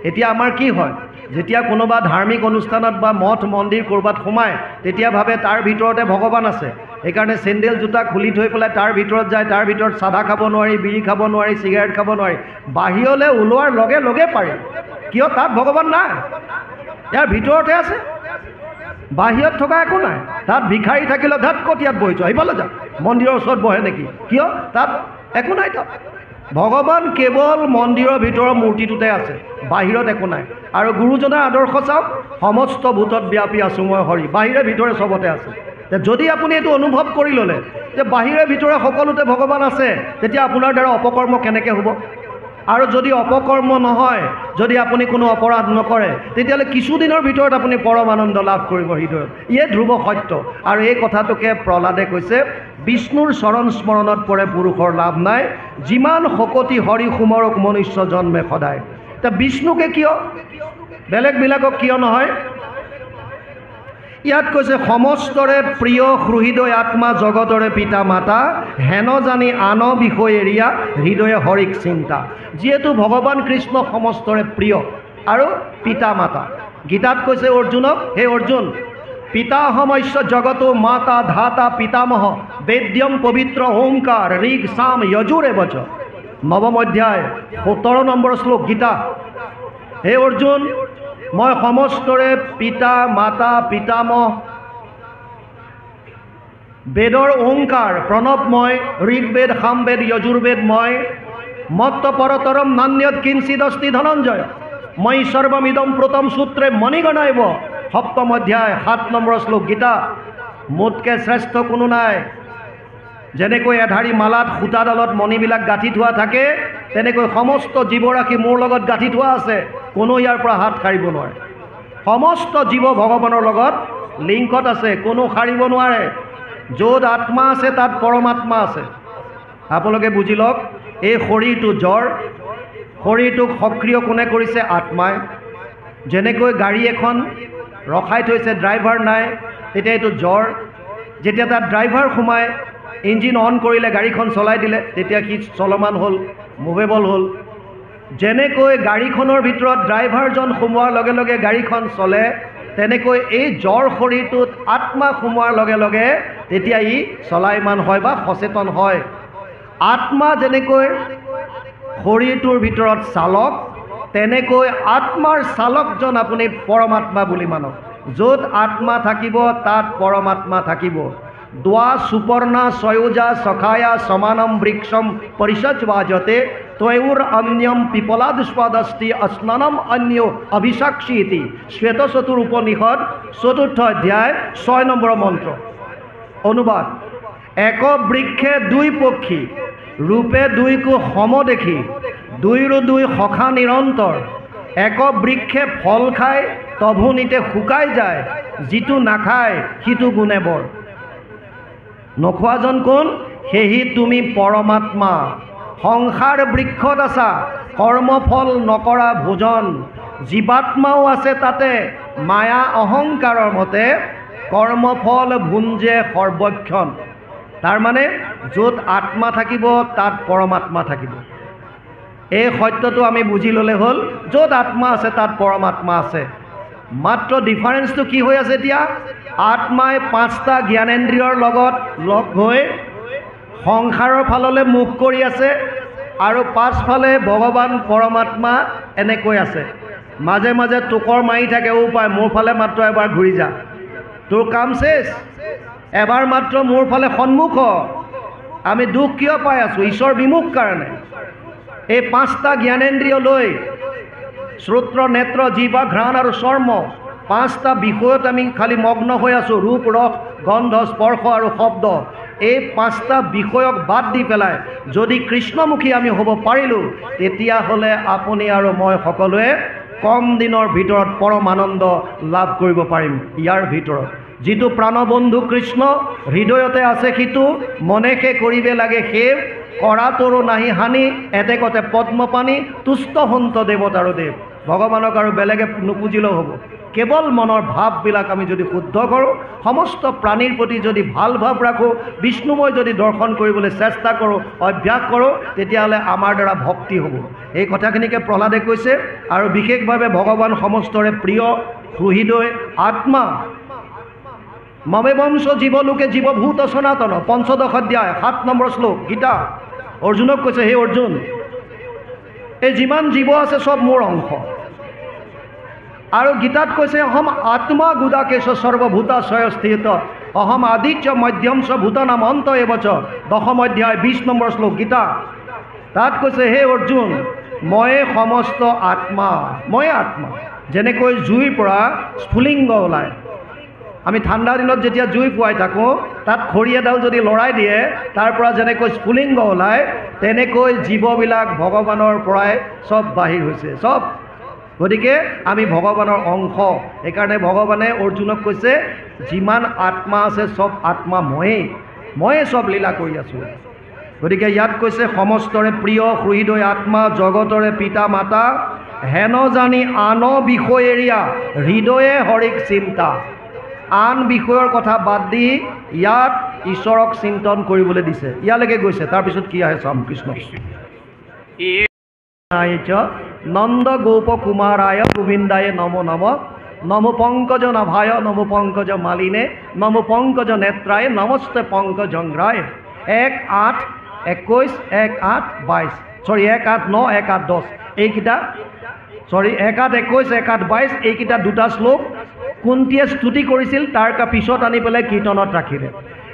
এতিয়া আমাৰ কি হয়, যেতিয়া কোনোবা ধাৰ্মিক অনুষ্ঠানত বা মঠ মন্দিৰ ক'ৰবাত সোমায় তেতিয়া ভাবে তাৰ ভিতৰতে ভগৱান আছে। সেইকাৰণে চেণ্ডেল জোতা খুলি থৈ পেলাই তাৰ ভিতৰত যায়, তাৰ ভিতৰত চাধা খাব নোৱাৰি, বিড়ি খাব নোৱাৰি, চিগাৰেট খাব নোৱাৰি। বাহিৰলৈ ওলোৱাৰ লগে লগে পাৰি, কিয়? তাত ভগৱান নাই, ইয়াৰ ভিতৰতে আছে, বাহিৰত থকা একো নাই। তাত ভিখাৰী থাকিলে ধাত ক'ত ইয়াত বহিছোঁ, আহিবলৈ যাওক, মন্দিৰৰ ওচৰত বহে নেকি? কিয়? তাত একো নাই। তাত ভগৱান কেৱল মন্দিৰৰ ভিতৰৰ মূৰ্তিটোতে আছে, বাহিৰত একো নাই। আৰু গুৰুজনাৰ আদৰ্শ চাওক, সমস্ত ভূতত ব্যাপী আছোঁ মই হৰি, বাহিৰে ভিতৰে চবতে আছে। যদি আপুনি এইটো অনুভৱ কৰি ল'লে যে বাহিৰে ভিতৰে সকলোতে ভগৱান আছে, তেতিয়া আপোনাৰ দ্বাৰা অপকৰ্ম কেনেকৈ হ'ব? আৰু যদি অপকৰ্ম নহয়, যদি আপুনি কোনো অপৰাধ নকৰে, তেতিয়াহ'লে কিছুদিনৰ ভিতৰত আপুনি পৰম আনন্দ লাভ কৰিব হৃদয়ত। ইয়ে ধ্ৰুৱ সত্য। আৰু এই কথাটোকে প্ৰহ্লাদে কৈছে বিষ্ণুৰ চৰণ স্মৰণত পৰে পুৰুষৰ লাভ নাই। যিমান শকতি হৰি সুমৰক মনুষ্য জন্মে সদায়। এতিয়া বিষ্ণুকে কিয়, বেলেগবিলাকক কিয় নহয়? ইয়াত কৈছে সমস্তৰে প্ৰিয় হৃদয় আত্মা জগতৰে পিতা মাতা, হেন জানি আন বিষয় এৰিয়া হৃদয়ে হৰিক চিন্তা। যিহেতু ভগৱান কৃষ্ণ সমস্তৰে প্ৰিয় আৰু পিতা মাতা। গীতাত কৈছে অৰ্জুনক, হে অৰ্জুন পিতাহমস্য জগতো মাতা ধাতা পিতামহ বেদ্যম পবিত্ৰ ওংকাৰ ঋগ সাম যজুৰে বচ। 9ম অধ্যায় 17 নম্বৰ শ্লোক গীতা। হে অৰ্জুন মই সমস্তৰে পিতা মাতা পিতামহ, বেদৰ ওংকাৰ প্ৰণৱময়, ঋগবেদ সামবেদ যজুৰ্বেদ মই, মত্ত পৰতৰম নান্যত কিঞ্চিদস্তি ধনঞ্জয়, মই সৰ্বমিদম প্ৰতম সূত্ৰে মণিগণাইব। 7ম অধ্যায় 7 নম্বৰ শ্লোক গীতা। মোতকৈ শ্ৰেষ্ঠ কোনো নাই। যেনেকৈ এধাৰি মালাত সূতাডালত মণিবিলাক গাঁঠি থোৱা থাকে, তেনেকৈ সমস্ত জীৱৰাশি মোৰ লগত গাঁঠি থোৱা আছে, কোনো ইয়াৰ পৰা হাত সাৰিব নোৱাৰে। সমস্ত জীৱ ভগৱানৰ লগত লিংকত আছে, কোনো সাৰিব নোৱাৰে। য'ত আত্মা আছে তাত পৰমাত্মা আছে। আপোনালোকে বুজি লওক, এই শৰীৰটো জ্বৰ, শৰীৰটোক সক্ৰিয় কোনে কৰিছে? আত্মাই। যেনেকৈ গাড়ী এখন ৰখাই থৈছে, ড্ৰাইভাৰ নাই, তেতিয়া এইটো জ্বৰ। যেতিয়া তাত ড্ৰাইভাৰ সোমাই ইঞ্জিন অন কৰিলে, গাড়ীখন চলাই দিলে, তেতিয়া সি চলমান হ'ল, মুভেবল হ'ল। যেনেকৈ গাড়ীখনৰ ভিতৰত ড্ৰাইভাৰজন সোমোৱাৰ লগে লগে গাড়ীখন চলে, তেনেকৈ এই জ্বৰ শৰীৰটোত আত্মা সোমোৱাৰ লগে লগে তেতিয়া ই চলায়মান হয় বা সচেতন হয়। আত্মা যেনেকৈ শৰীৰটোৰ ভিতৰত চালক, তেনেকৈ আত্মাৰ চালকজন আপুনি পৰমাত্মা বুলি মানক। য'ত আত্মা থাকিব তাত পৰমাত্মা থাকিব। দ্বা সুপৰ্ণা সয়োজা সখায়া সমানম বৃক্ষম পৰিষজ্বাজতে তয়ুৰ অন্যম পিপলাদুষ্পাদস্তি স্নানম অন্য অভিসাক্ষী ইতি। শ্বেতচতুৰ উপনিষদ ৪ৰ্থ অধ্যায় ৬ নম্বৰ মন্ত্ৰ। অনুবাদ: এক বৃক্ষে দুই পক্ষী, ৰূপে দুইকো সম দেখি, দুইৰো দুই সখা নিৰন্তৰ। এক বৃক্ষে ফল খায়, তভু নিতে শুকাই যায়, যিটো নাখায় সিটো গুণে বৰ। নোখোৱাজন কোন? সেহি তুমি পৰমাত্মা। সংসাৰ বৃক্ষত আছা, কৰ্মফল নকৰা ভোজন। জীৱাত্মাও আছে তাতে, মায়া অহংকাৰৰ মতে, কৰ্মফল ভুঞ্জে সৰ্বক্ষণ। তাৰমানে য'ত আত্মা থাকিব তাত পৰমাত্মা থাকিব। এই সত্যটো আমি বুজি ল'লে হ'ল, য'ত আত্মা আছে তাত পৰমাত্মা আছে। মাত্ৰ ডিফাৰেঞ্চটো কি হৈ আছে এতিয়া? আত্মাই 5টা জ্ঞানেন্দ্ৰিয়ৰ লগত লগ হৈ সংসাৰৰ ফাললৈ মুখ কৰি আছে, আৰু পাছফালে ভগৱান পৰমাত্মা এনেকৈ আছে। মাজে মাজে টোকৰ মাৰি থাকে, পায় মোৰ ফালে মাত্ৰ এবাৰ ঘূৰি যা, তোৰ কাম চেছ, এবাৰ মাত্ৰ মোৰ ফালে সন্মুখ। আমি দুখ কিয় পাই আছোঁ? ঈশ্বৰ বিমুখ কাৰণে। এই 5টা জ্ঞানেন্দ্ৰিয় লৈ শ্ৰোত্ৰ, নেত্ৰ, জিহ্বা, ঘ্ৰাণ আৰু চৰ্ম, 5টা বিষয়ত আমি খালি মগ্ন হৈ আছোঁ। ৰূপ, ৰস, গন্ধ, স্পৰ্শ আৰু শব্দ। এই 5টা বিষয়ক বাদ দি পেলাই যদি কৃষ্ণমুখী আমি হ'ব পাৰিলোঁ, তেতিয়াহ'লে আপুনি আৰু মই সকলোৱে কম দিনৰ ভিতৰত পৰম আনন্দ লাভ কৰিব পাৰিম। ইয়াৰ ভিতৰত যিটো প্ৰাণবন্ধু কৃষ্ণ হৃদয়তে আছে, সিটো মনেষে কৰিবে লাগে সেৱ, কৰাতৰো নাহি হানি, এতেকতে পদ্মপানী, তুষ্ট হন্ত দেৱতাৰো দেৱ। ভগৱানক আৰু বেলেগে নুপুজিলেও হ'ব, কেৱল মনৰ ভাৱবিলাক আমি যদি শুদ্ধ কৰোঁ, সমস্ত প্ৰাণীৰ প্ৰতি যদি ভাল ভাৱ ৰাখোঁ, বিষ্ণুময় যদি দৰ্শন কৰিবলৈ চেষ্টা কৰোঁ, অভ্যাস কৰোঁ, তেতিয়াহ'লে আমাৰ দ্বাৰা ভক্তি হ'ব। এই কথাখিনিকে প্ৰহ্লাদে কৈছে। আৰু বিশেষভাৱে ভগৱান সমস্তৰে প্ৰিয় হৃদয় আত্মা। মমে বংশ জীৱলোকে জীৱভূত সনাতন, ৫ম অধ্যায় ৭ নম্বৰ শ্লোক, গীতা। অৰ্জুনক কৈছে, হে অৰ্জুন, এই যিমান জীৱ আছে চব মোৰ অংশ। আৰু গীতাত কৈছে, অহম আত্মা গুদাকেশ সৰ্বভূতাশয় স্থিত, অহম আদিত্য মধ্যম চ ভূতানাম অন্ত এবচ। ১০ম অধ্যায় ২০ নম্বৰ শ্লোক, গীতা। তাত কৈছে, হে অৰ্জুন, ময়ে সমস্ত আত্মা, ময়ে আত্মা। যেনেকৈ জুইৰ পৰা স্ফুলিংগ ওলায়, আমি ঠাণ্ডা দিনত যেতিয়া জুই পুৱাই থাকোঁ, তাত খৰি এডাল যদি লৰাই দিয়ে, তাৰ পৰা যেনেকৈ স্ফুলিংগ ওলায়, তেনেকৈ জীৱবিলাক ভগৱানৰ পৰাই চব বাহিৰ হৈছে, চব। গতিকে আমি ভগৱানৰ অংশ। সেইকাৰণে ভগৱানে অৰ্জুনক কৈছে, যিমান আত্মা আছে চব আত্মা ময়ে চব লীলা কৰি আছোঁ। গতিকে ইয়াত কৈছে, সমস্তৰে প্ৰিয় হৃদয় আত্মা, জগতৰে পিতা মাতা, হেন জানি আন বিষয় এৰিয়া, হৃদয়ে হৰিক চিন্তা। আন বিষয়ৰ কথা বাদ দি ইয়াত ঈশ্বৰক চিন্তন কৰিবলৈ দিছে। ইয়ালৈকে গৈছে, তাৰপিছত কি আহে চাম। কৃষ্ণ নন্দ গোপ কুমাৰায় গোবিন্দায় নমো নম, নমো পঙ্কজ নভায়, নমো পঙ্কজ মালিনে, নমো পঙ্কজ নেত্রায়, নমস্তে পঙ্কজংগ্রায়। 1:8:21, 1:8:22, সরি 1:8:9, 1:8:10 এইকেইটা, সরি 1:8:21, 1:8:22 এইকেইটা দুটা শ্লোক কুন্তীয়ে স্তুতি কৰিছিল, তাৰ পিছত আনি পেলাই কীৰ্তনত ৰাখিলে।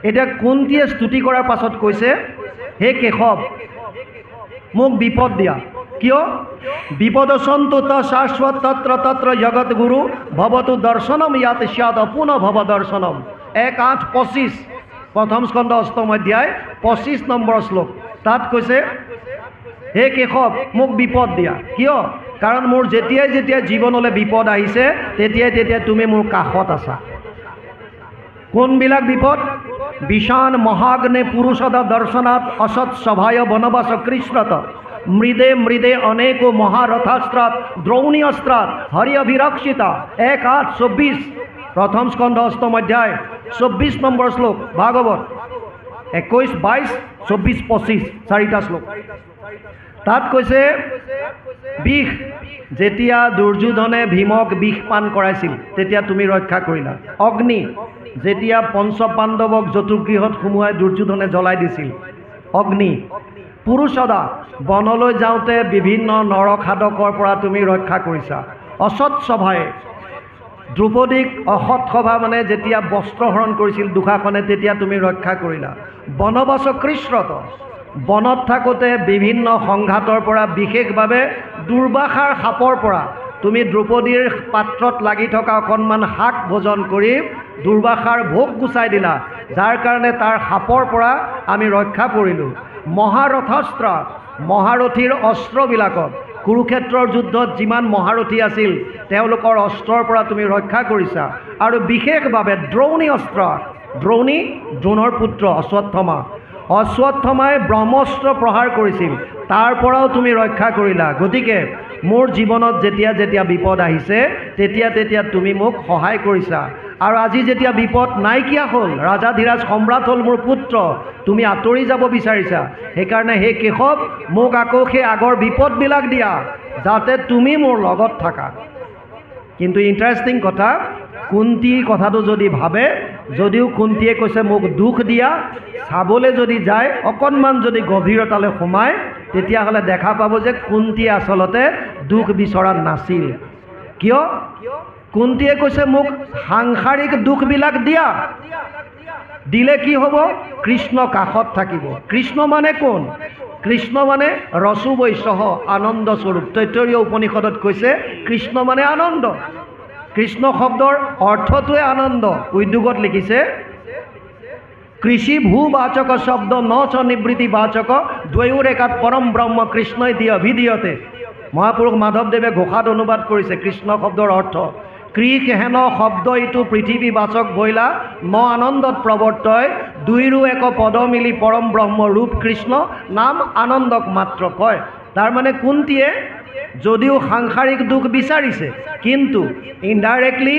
এতিয়া কুন্তীয়ে স্তুতি কৰাৰ পাছত কৈছে, হে কেশৱ, মোক বিপদ দিয়া। কিয়? বিপদসন্তু ত শাশ্বত তত্র তত্র জগৎগুরু ভবতু দর্শনম ইয়াত স্যাদ পুনঃ ভব দর্শনম। 1:8-25 প্ৰথম স্কন্ধ 8ম অধ্যায় 25 নম্বৰ শ্লোক। তাত কৈছে, হে কেশৱ মোক বিপদ দিয়া। কিয়? কাৰণ মোৰ যেতিয়াই যেতিয়া জীৱনলৈ বিপদ আহিছে তেতিয়াই তুমি মোৰ কাষত আছা। কোনবিলাক বিপদ? বিষাণ মহাগ্নে পুৰুষদা দৰ্শনাত অসৎ সভায় বনবাস কৃষ্ণত মৃদে মৃদে অনেকো মহাৰথাস্ত্ৰাত দ্ৰৌণী অস্ত্ৰাত হৰি অভিৰক্ষিতা 1:8-24 প্ৰথম স্কন্ধ 8ম অধ্যায় 24 নম্বৰ শ্লোক। ভাগৱত 21, 22, 24, 25 4টা শ্লোক। তাত কৈছে বিষ, যেতিয়া দুৰ্যোধনে ভীমক বিষ পান কৰাইছিল তেতিয়া তুমি ৰক্ষা কৰিলা। অগ্নি, যেতিয়া পঞ্চপাণ্ডৱক জতুগৃহত সোমোৱাই দুৰ্যোধনে জ্বলাই দিছিল, অগ্নি। পুৰুষদা, বনলৈ যাওঁতে বিভিন্ন নৰখাদকৰ পৰা তুমি ৰক্ষা কৰিছা। অসৎ সভাই, দ্ৰৌপদীক অসৎ সভা মানে যেতিয়া বস্ত্ৰহৰণ কৰিছিল দুশাসনে তেতিয়া তুমি ৰক্ষা কৰিলা। বনবাস কৃষ্ণত, বনত থাকোঁতে বিভিন্ন সংঘাতৰ পৰা বিশেষভাৱে দুৰ্বাসাৰ সাপৰ পৰা তুমি দ্ৰৌপদীৰ পাত্ৰত লাগি থকা অকণমান শাক ভোজন কৰি দুৰ্বাসাৰ ভোগ গুচাই দিলা, যাৰ কাৰণে তাৰ সাপৰ পৰা আমি ৰক্ষা পৰিলোঁ। মহাৰথাস্ত্ৰ, মহাৰথীৰ অস্ত্ৰবিলাকত কুৰুক্ষেত্ৰৰ যুদ্ধত যিমান মহাৰথী আছিল তেওঁলোকৰ অস্ত্ৰৰ পৰা তুমি ৰক্ষা কৰিছা। আৰু বিশেষভাৱে দ্ৰৌণী অস্ত্ৰ, দ্ৰৌণী দ্ৰোণৰ পুত্ৰ অশ্বত্থমা, অশ্বত্থমাই ব্ৰহ্মস্ত্ৰ প্ৰহাৰ কৰিছিল, তাৰ পৰাও তুমি ৰক্ষা কৰিলা। গতিকে মোৰ জীৱনত যেতিয়া যেতিয়া বিপদ আহিছে তেতিয়া তুমি মোক সহায় কৰিছা। আৰু আজি যেতিয়া বিপদ নাইকিয়া হ'ল, ৰাজাধিৰাজ সম্ৰাট হ'ল মোৰ পুত্ৰ, তুমি আঁতৰি যাব বিচাৰিছা, সেইকাৰণে হে কেশৱ মোক আকৌ সেই আগৰ বিপদবিলাক দিয়া যাতে তুমি মোৰ লগত থাকা। কিন্তু ইণ্টাৰেষ্টিং কথা, কুন্তীৰ কথাটো যদি ভাবে, যদিও কুন্তীয়ে কৈছে মোক দুখ দিয়া, চাবলৈ যদি যায় অকণমান যদি গভীৰতালৈ সোমায় তেতিয়াহ'লে দেখা পাব যে কুন্তীয়ে আচলতে দুখ বিচৰা নাছিল। কিয়? কুন্তীয়ে কৈছে মোক সাংসাৰিক দুখবিলাক দিয়া, দিলে কি হ'ব? কৃষ্ণ কাষত থাকিব। কৃষ্ণ মানে কোন? কৃষ্ণ মানে ৰসু বৈশ্যহ আনন্দ স্বৰূপ। তৈত্তৰীয় উপনিষদত কৈছে কৃষ্ণ মানে আনন্দ। কৃষ্ণ শব্দৰ অৰ্থটোৱে আনন্দ। উদ্যোগত লিখিছে কৃষি ভূবাচক শব্দ ন চ নিবৃত্তি বাচক দ্বয়োৰ একাত পৰম ব্ৰহ্ম কৃষ্ণই দিয়ে অভিধীয়তে। মহাপুৰুষ মাধৱদেৱে ঘোষাত অনুবাদ কৰিছে কৃষ্ণ শব্দৰ অৰ্থ কৃষ হেন শব্দ ইটো পৃথিৱী বাচক বইলা ন আনন্দত প্ৰৱৰ্তয় দুইৰো এক পদ মিলি পৰম ব্ৰহ্ম ৰূপ কৃষ্ণ নাম আনন্দক মাত্ৰ কয়। তাৰ মানে কুন্তীয়ে যদিও সাংসাৰিক দুখ বিচাৰিছে কিন্তু ইনডাইৰেক্টলি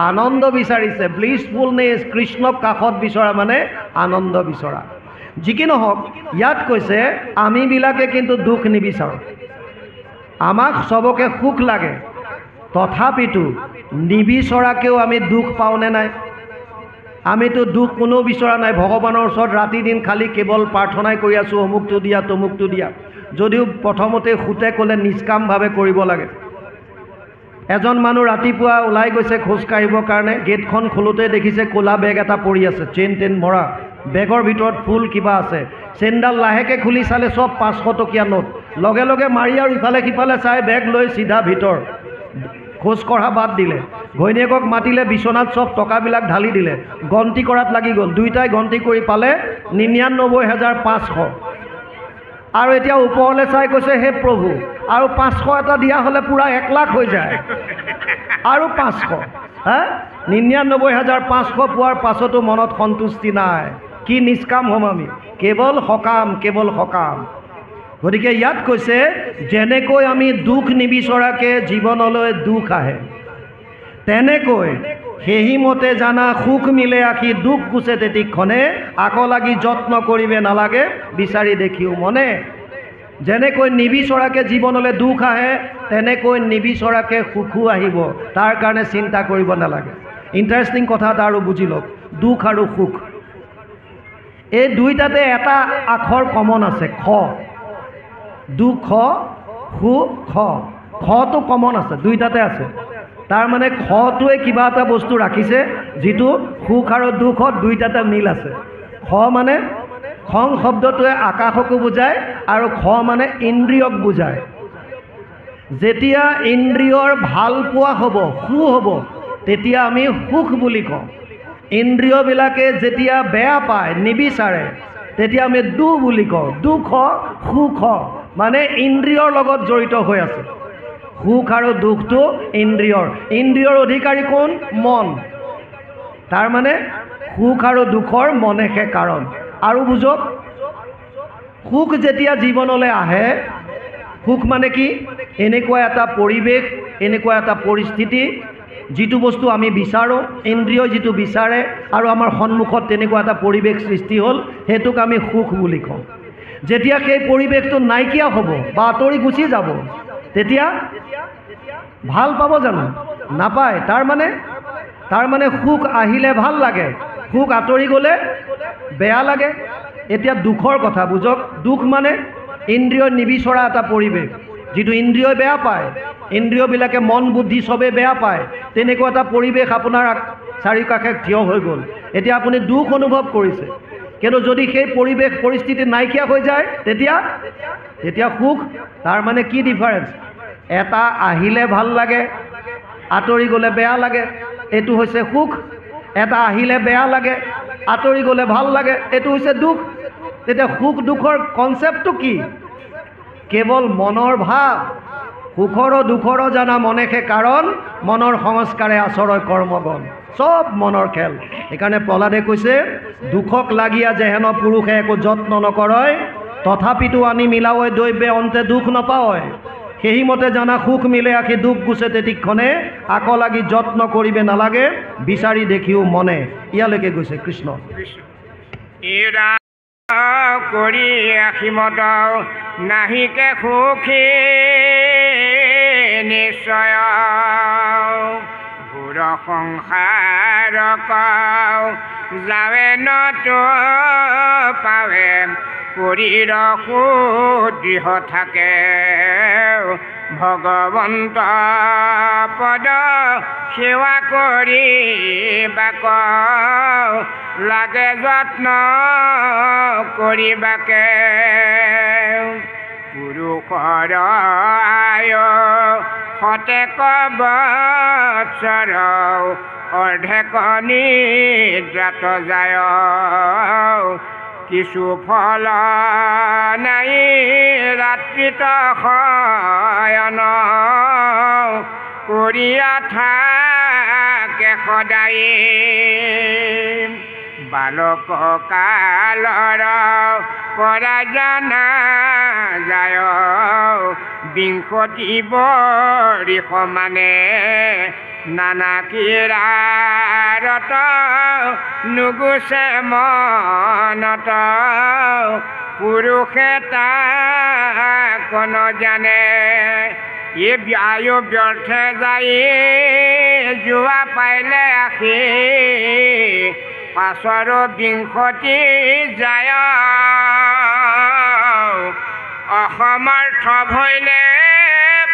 আনন্দ বিচাৰিছে। ব্লিছফুলনেছ, কৃষ্ণক কাষত বিচৰা মানে আনন্দ বিচৰা। যি কি নহওক, ইয়াত কৈছে আমিবিলাকে কিন্তু দুখ নিবিচাৰোঁ, আমাক চবকে সুখ লাগে, তথাপিতো নিবিচৰাকেও আমি দুখ পাওঁনে নাই? আমিতো দুখ কোনো বিচৰা নাই, ভগৱানৰ ওচৰত ৰাতি দিন খালি কেৱল প্ৰাৰ্থনাই কৰি আছোঁ অমুকটো দিয়া তমুকটো দিয়া, যদিও প্ৰথমতে সুতে ক'লে নিষ্কামভাৱে কৰিব লাগে। এজন মানুহ ৰাতিপুৱা ওলাই গৈছে খোজকাঢ়িবৰ কাৰণে, গেটখন খোলোতে দেখিছে ক'লা বেগ এটা পৰি আছে, চেইন টেইন মৰা, বেগৰ ভিতৰত ফুল কিবা আছে, চেইনডাল লাহেকৈ খুলি চালে চব 500 টকীয়া নোট, লগে লগে মাৰি আৰু ইফালে সিফালে চাই বেগ লৈ চিধা ভিতৰ, খোজ কঢ়া বাদ দিলে। ঘৈণীয়েকক মাতিলে, বিচনাত চব টকাবিলাক ঢালি দিলে, গন্তি কৰাত লাগি গ'ল। দুইটাই গন্তি কৰি পালে 99,500। আৰু এতিয়া ওপৰলৈ চাই কৈছে হে প্ৰভু আৰু 500 এটা দিয়া হ'লে পূৰা 1 লাখ হৈ যায়, আৰু 500 99,500 পোৱাৰ পাছতো মনত সন্তুষ্টি নাই। কি নিষ্কাম হ'ম আমি? কেৱল সকাম, কেৱল সকাম। গতিকে ইয়াত কৈছে যেনেকৈ আমি দুখ নিবিচৰাকৈ জীৱনলৈ দুখ আহে, তেনেকৈ সেইমতে জানা সুখ মিলে আখি দুখ গুছে তেতিক্ষণে আকৌ লাগি যত্ন কৰিবে নালাগে বিচাৰি দেখিও মনে। যেনেকৈ নিবিচৰাকৈ জীৱনলৈ দুখ আহে তেনেকৈ নিবিচৰাকৈ সুখো আহিব, তাৰ কাৰণে চিন্তা কৰিব নালাগে। ইণ্টাৰেষ্টিং কথা এটা আৰু বুজি লওক, দুখ আৰু সুখ এই দুইটাতে এটা আখৰ কমন আছে, খ। দুখ সুখ খ, খটো কমন আছে, দুইটাতে আছে। তাৰ মানে খটোৱে কিবা এটা বস্তু ৰাখিছে যিটো সুখ আৰু দুখত দুইটাতে মিল আছে। খ মানে খং শব্দটোৱে আকাশকো বুজায় আৰু খ মানে ইন্দ্ৰিয়ক বুজায়। যেতিয়া ইন্দ্ৰিয়ৰ ভাল পোৱা হ'ব, সু হ'ব, তেতিয়া আমি সুখ বুলি কওঁ। ইন্দ্ৰিয়বিলাকে যেতিয়া বেয়া পায় নিবিচাৰে তেতিয়া আমি দু বুলি কওঁ। দুখ সুখ মানে ইন্দ্ৰিয়ৰ লগত জড়িত হৈ আছে। সুখ আৰু দুখটো ইন্দ্ৰিয়ৰ অধিকাৰী কোন? মন। তাৰ মানে সুখ আৰু দুখৰ মনেহে কাৰণ। আৰু বুজক, সুখ যেতিয়া জীৱনলৈ আহে, সুখ মানে কি? এনেকুৱা এটা পৰিৱেশ, এনেকুৱা এটা পৰিস্থিতি, যিটো বস্তু আমি বিচাৰোঁ, ইন্দ্ৰিয়ই যিটো বিচাৰে আৰু আমাৰ সন্মুখত তেনেকুৱা এটা পৰিৱেশ সৃষ্টি হ'ল, সেইটোক আমি সুখ বুলি কওঁ। যেতিয়া সেই পৰিৱেশটো নাইকিয়া হ'ব বা আঁতৰি গুচি যাব, তেতিয়া ভাল পাব জানো? নাপায়। তাৰ মানে সুখ আহিলে ভাল লাগে, সুখ আঁতৰি গ'লে বেয়া লাগে। এতিয়া দুখৰ কথা বুজক। দুখ মানে ইন্দ্ৰিয়ই নিবিচৰা এটা পৰিৱেশ, যিটো ইন্দ্ৰিয়ই বেয়া পায়, ইন্দ্ৰিয়বিলাকে মন বুদ্ধি চবেই বেয়া পায়, তেনেকুৱা এটা পৰিৱেশ আপোনাৰ চাৰিওকাষে থিয় হৈ গ'ল। এতিয়া আপুনি দুখ অনুভৱ কৰিছে, কিন্তু যদি সেই পৰিৱেশ পৰিস্থিতি নাইকিয়া হৈ যায় তেতিয়া সুখ। তাৰ মানে কি ডিফাৰেঞ্চ? এটা আহিলে ভাল লাগে, আঁতৰি গ'লে বেয়া লাগে, এইটো হৈছে সুখ। এটা আহিলে বেয়া লাগে, আঁতৰি গ'লে ভাল লাগে, এইটো হৈছে দুখ। তেতিয়া সুখ দুখৰ কনচেপ্টটো কি? কেৱল মনৰ ভাৱ। সুখৰো দুখৰো জানা মনেহে কাৰণ, মনৰ সংস্কাৰে আচৰয় কৰ্মগণ। চব মনৰ খেল। সেইকাৰণে প্ৰহ্লাদে কৈছে, দুখক লাগিয়া যেহেন পুৰুষে একো যত্ন নকৰয়, তথাপিতো আনি মিলাৱই দৈৱে অন্তে দুখ নাপাৱয়। সেইমতে জানা সুখ মিলে আখি দুখ গুছে তেতিক্ষণে, আকৌ লাগি যত্ন কৰিবে নালাগে, বিচাৰি দেখিও মনে। ইয়ালৈকে গৈছে কৃষ্ণ। কৰি আখিমত নাহিকে সুখী নিশ্চয়, ঘোৰ সংসাৰ যাৱে নতো পাৱে, শৰীৰ সুদৃঢ় থাকে, ভগৱন্ত পদ সেৱা কৰি বাক লাগে যত্ন কৰিবাকে। পুৰুষৰ আয় শতেক বৎসৰ, অৰ্ধেক নিদ্ৰাত যায়, কিছু ফল নাই ৰাত্ৰিত শয়ন, কৰিয়া থাকে সদায়। বালক কালৰ পৰা জানা যায়, বিংশতি বৰিষ মানে, নানা কিৰাৰত নুগুছে মনত, পুৰুষে তাক নজানে। এই আয়ু ব্যৰ্থে যায় যোৱা পাইলে আখি, পাছৰ বিংশতি যায়, অসমৰ্থ ভৈলে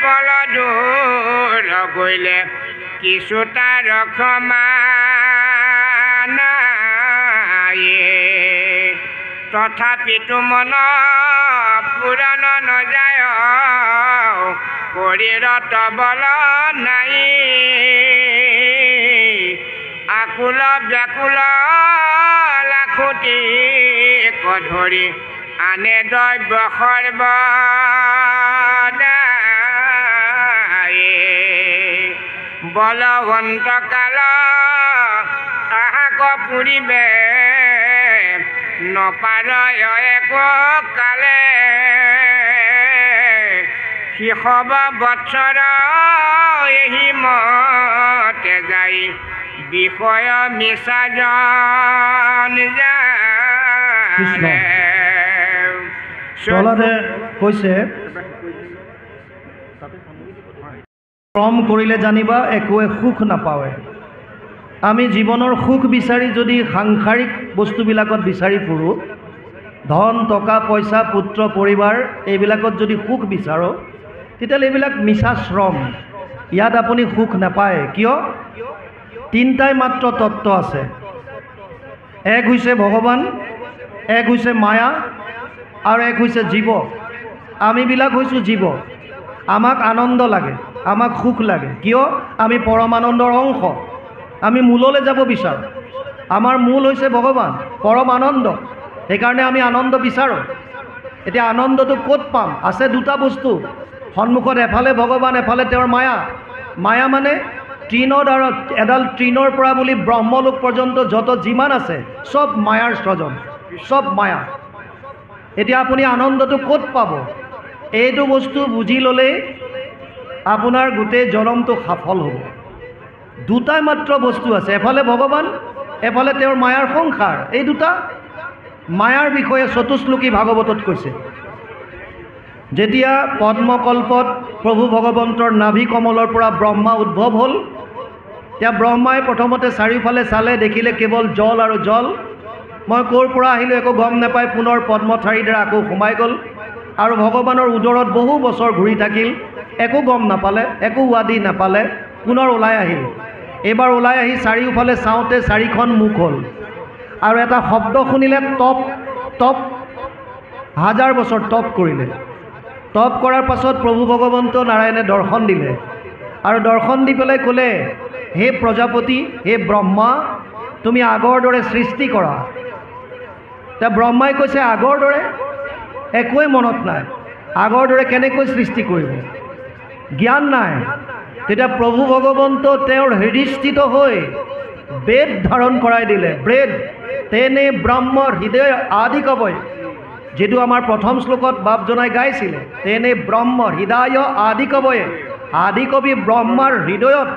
বল দূৰ গ'লে, কিছু তাৰ ক্ষমা নাই, তথাপিতো মন পূৰণ নযায়, শৰীৰত বল নাই, আকুল ব্যাকুল লাখুটি ধৰি, আনে দৈৱ সৰ্বদায়ে, বলৱন্ত কাল তাহাক পুৰিবে, নপাৰয় একো কালে, শিশৱ বৎসৰ এহি মতে যাই, বিষয় মিছা জন জানে। প্ৰহ্লাদে কৈছে, শ্ৰম কৰিলে জানিবা একোৱে সুখ নাপাৱে। আমি জীৱনৰ সুখ বিচাৰি যদি সাংসাৰিক বস্তুবিলাকত বিচাৰি ফুৰোঁ, ধন টকা পইচা পুত্ৰ পৰিবাৰ এইবিলাকত যদি সুখ বিচাৰোঁ, তেতিয়াহ'লে এইবিলাক মিছা শ্ৰম। ইয়াত আপুনি সুখ নাপায়। কিয়? তিনিটাই মাত্ৰ তত্ত্ব আছে। এক হৈছে ভগৱান, এক হৈছে মায়া, আৰু এক হৈছে জীৱ। আমিবিলাক হৈছোঁ জীৱ। আমাক আনন্দ লাগে, আমাক সুখ লাগে। কিয়? আমি পৰমানন্দৰ অংশ। আমি মূললৈ যাব বিচাৰোঁ। আমাৰ মূল হৈছে ভগৱান, পৰম আনন্দ। সেইকাৰণে আমি আনন্দ বিচাৰোঁ। এতিয়া আনন্দটো ক'ত পাম? আছে দুটা বস্তু সন্মুখত, এফালে ভগৱান, এফালে তেওঁৰ মায়া। মায়া মানে তৃণৰ দ্বাৰা, এডাল তৃণৰ পৰা বুলি ব্ৰহ্মলোক পৰ্যন্ত যত যিমান আছে চব মায়াৰ সৃজন, চব মায়া। এতিয়া আপুনি আনন্দটো ক'ত পাব? এইটো বস্তু বুজি ল'লেই আপোনাৰ গোটেই জনমটো সফল হ'ব। দুটাই মাত্ৰ বস্তু আছে, এফালে ভগৱান, এফালে তেওঁৰ মায়াৰ সংসাৰ। এই দুটা মায়াৰ বিষয়ে চতুশ্লোকী ভাগৱতত কৈছে। যেতিয়া পদ্মকল্পত প্ৰভু ভগৱন্তৰ নাভি কমলৰ পৰা ব্ৰহ্মা উদ্ভৱ হ'ল, এতিয়া ব্ৰহ্মাই প্ৰথমতে চাৰিওফালে চালে, দেখিলে কেৱল জল আৰু জল। মই ক'ৰ পৰা আহিলোঁ একো গম নাপাই পুনৰ পদ্মথাৰীৰ দ্বাৰা আকৌ সোমাই গ'ল আৰু ভগৱানৰ উদৰত বহু বছৰ ঘূৰি থাকিল, একো গম নাপালে, একো উৱাদি নাপালে, পুনৰ ওলাই আহিল। এইবাৰ ওলাই আহি চাৰিওফালে চাওঁতে চাৰিখন মুখ হ'ল আৰু এটা শব্দ শুনিলে, তপ তপ। হাজাৰ বছৰ তপ কৰিলে। তপ কৰাৰ পাছত প্ৰভু ভগৱন্ত নাৰায়ণে দৰ্শন দিলে আৰু দৰ্শন দি পেলাই ক'লে, হে প্ৰজাপতি, হে ব্ৰহ্মা, তুমি আগৰ দৰে সৃষ্টি কৰা। এতিয়া ব্ৰহ্মাই কৈছে, আগৰ দৰে? একোৱেই মনত নাই, আগৰ দৰে কেনেকৈ সৃষ্টি কৰিব? জ্ঞান নাই। তেতিয়া প্ৰভু ভগৱন্ত তেওঁৰ হৃদয়স্থিত হৈ বেদ ধাৰণ কৰাই দিলে। বেদ তেনে ব্ৰহ্মৰ হৃদয় আদি কবয়, যিটো আমাৰ প্ৰথম শ্লোকত বাপজনাই গাইছিলে। তেনে ব্ৰহ্মৰ হৃদয় আদি কবয়ে, আদি কবি ব্ৰহ্মাৰ হৃদয়ত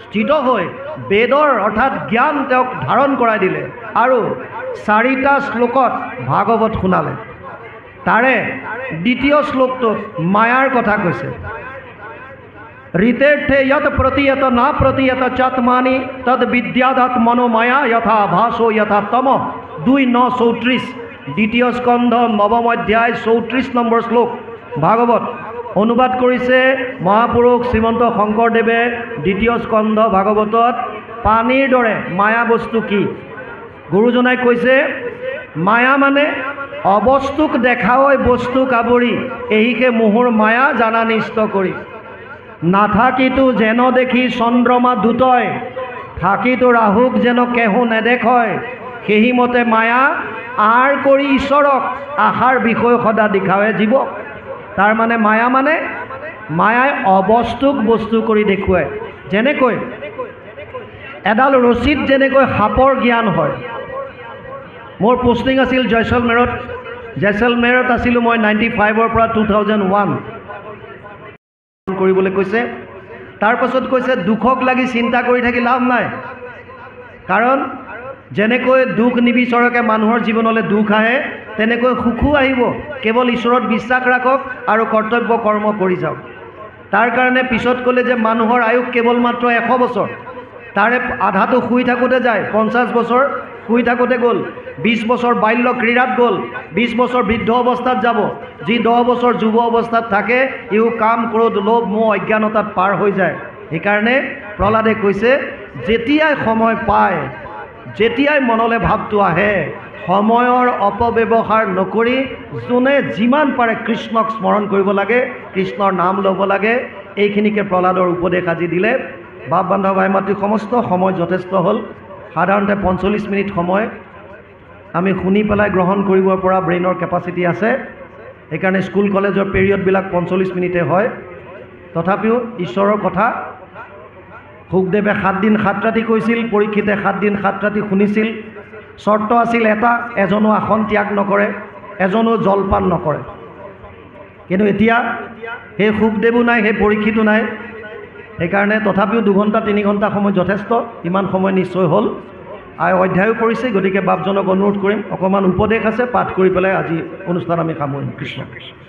স্থিত হৈ বেদৰ অৰ্থাৎ জ্ঞান তেওঁক ধাৰণ কৰাই দিলে আৰু 4টা শ্লোকত ভাগৱত শুনালে। তাৰে দ্বিতীয় শ্লোকটোত মায়াৰ কথা কৈছে। ঋতেৰ্থে যত প্ৰতীয়ত না প্ৰতীয়ত চাত্মানি তদ বিদ্যাদাত মনোমায়া যথা ভাসো যথা তম। 2:9-34 দ্বিতীয় স্কন্ধ 9ম অধ্যায় 34 নম্বৰ শ্লোক ভাগৱত। অনুবাদ কৰিছে মহাপুৰুষ শ্ৰীমন্ত শংকৰদেৱে দ্বিতীয় স্কন্ধ ভাগৱতত। পানীৰ দৰে মায়া বস্তু কি? গুৰুজনাই কৈছে, মায়া মানে অবস্তুক দেখাৱই বস্তুক আৱৰি, এহিকে মোহৰ মায়া জানা নিষ্ট কৰি। নাথাকিতো যেন দেখি চন্দ্ৰমা দুটয়, থাকিতো ৰাহুক যেন কেহু নেদেখয়, সেইমতে মায়া আৰ কৰি ঈশ্বৰক, আশাৰ বিষয় সদা দেখাৱে জীৱক। তাৰ মানে মায়া মানে মায়াই অবস্তুক বস্তু কৰি দেখুৱায়। যেনেকৈ এডাল ৰছীত যেনেকৈ সাপৰ জ্ঞান হয়। মোৰ পোষ্টিং আছিল জয়ছলমেৰত। জয়ছলমেৰত আছিলোঁ মই 95ৰ পৰা 2001 কৰিবলৈ কৈছে। তাৰ পাছত কৈছে, দুখক লাগি চিন্তা কৰি থাকি লাভ নাই, কাৰণ যেনেকৈ দুখ নিবিচাৰকে মানুহৰ জীৱনলৈ দুখ আহে, তেনেকৈ সুখো আহিব। কেৱল ঈশ্বৰত বিশ্বাস ৰাখক আৰু কৰ্তব্য কৰ্ম কৰি যাওক। তাৰ কাৰণে পিছত ক'লে যে মানুহৰ আয়ুস কেৱল মাত্ৰ 100 বছৰ, তাৰে আধাটো শুই থাকোঁতে যায়, 50 বছৰ শুই থাকোঁতে গ'ল, 20 বছৰ বাল্য ক্ৰীড়াত গ'ল, 20 বছৰ বৃদ্ধ অৱস্থাত যাব। যি 10 বছৰ যুৱ অৱস্থাত থাকে, ইও কাম, ক্ৰোধ, লোভ, মোহ, অজ্ঞানতাত পাৰ হৈ যায়। সেইকাৰণে প্ৰহ্লাদে কৈছে, যেতিয়াই সময় পায়, যেতিয়াই মনলৈ ভাৱটো আহে, সময়ৰ অপব্যৱহাৰ নকৰি যোনে যিমান পাৰে কৃষ্ণক স্মৰণ কৰিব লাগে, কৃষ্ণৰ নাম ল'ব লাগে। এইখিনিকে প্ৰহ্লাদৰ উপদেশ আজি দিলে। বাপ বান্ধৱ ভাই মাতৃ সমস্ত, সময় যথেষ্ট হ'ল। সাধাৰণতে 45 মিনিট সময় আমি শুনি পেলাই গ্ৰহণ কৰিব পৰা ব্ৰেইনৰ কেপাচিটি আছে। সেইকাৰণে স্কুল কলেজৰ পিৰিয়ডবিলাক 45 মিনিটে হয়। তথাপিও ঈশ্বৰৰ কথা শুকদেৱে 7 দিন 7 ৰাতি কৈছিল, পৰীক্ষিতে 7 দিন 7 ৰাতি শুনিছিল। চৰ্ত আছিল এটা, এজনো আসন ত্যাগ নকৰে, এজনো জলপান নকৰে। কিন্তু এতিয়া সেই শুকদেৱো নাই, সেই পৰীক্ষিতো নাই। সেইকাৰণে তথাপিও 2 ঘণ্টা 3 ঘণ্টা সময় যথেষ্ট। ইমান সময় নিশ্চয় হ'ল। অধ্যায়ো কৰিছে, গতিকে বাপজনক অনুৰোধ কৰিম, অকণমান উপদেশ আছে, পাঠ কৰি পেলাই আজি অনুষ্ঠান আমি সামৰিম। কৃষ্ণ কৃষ্ণ।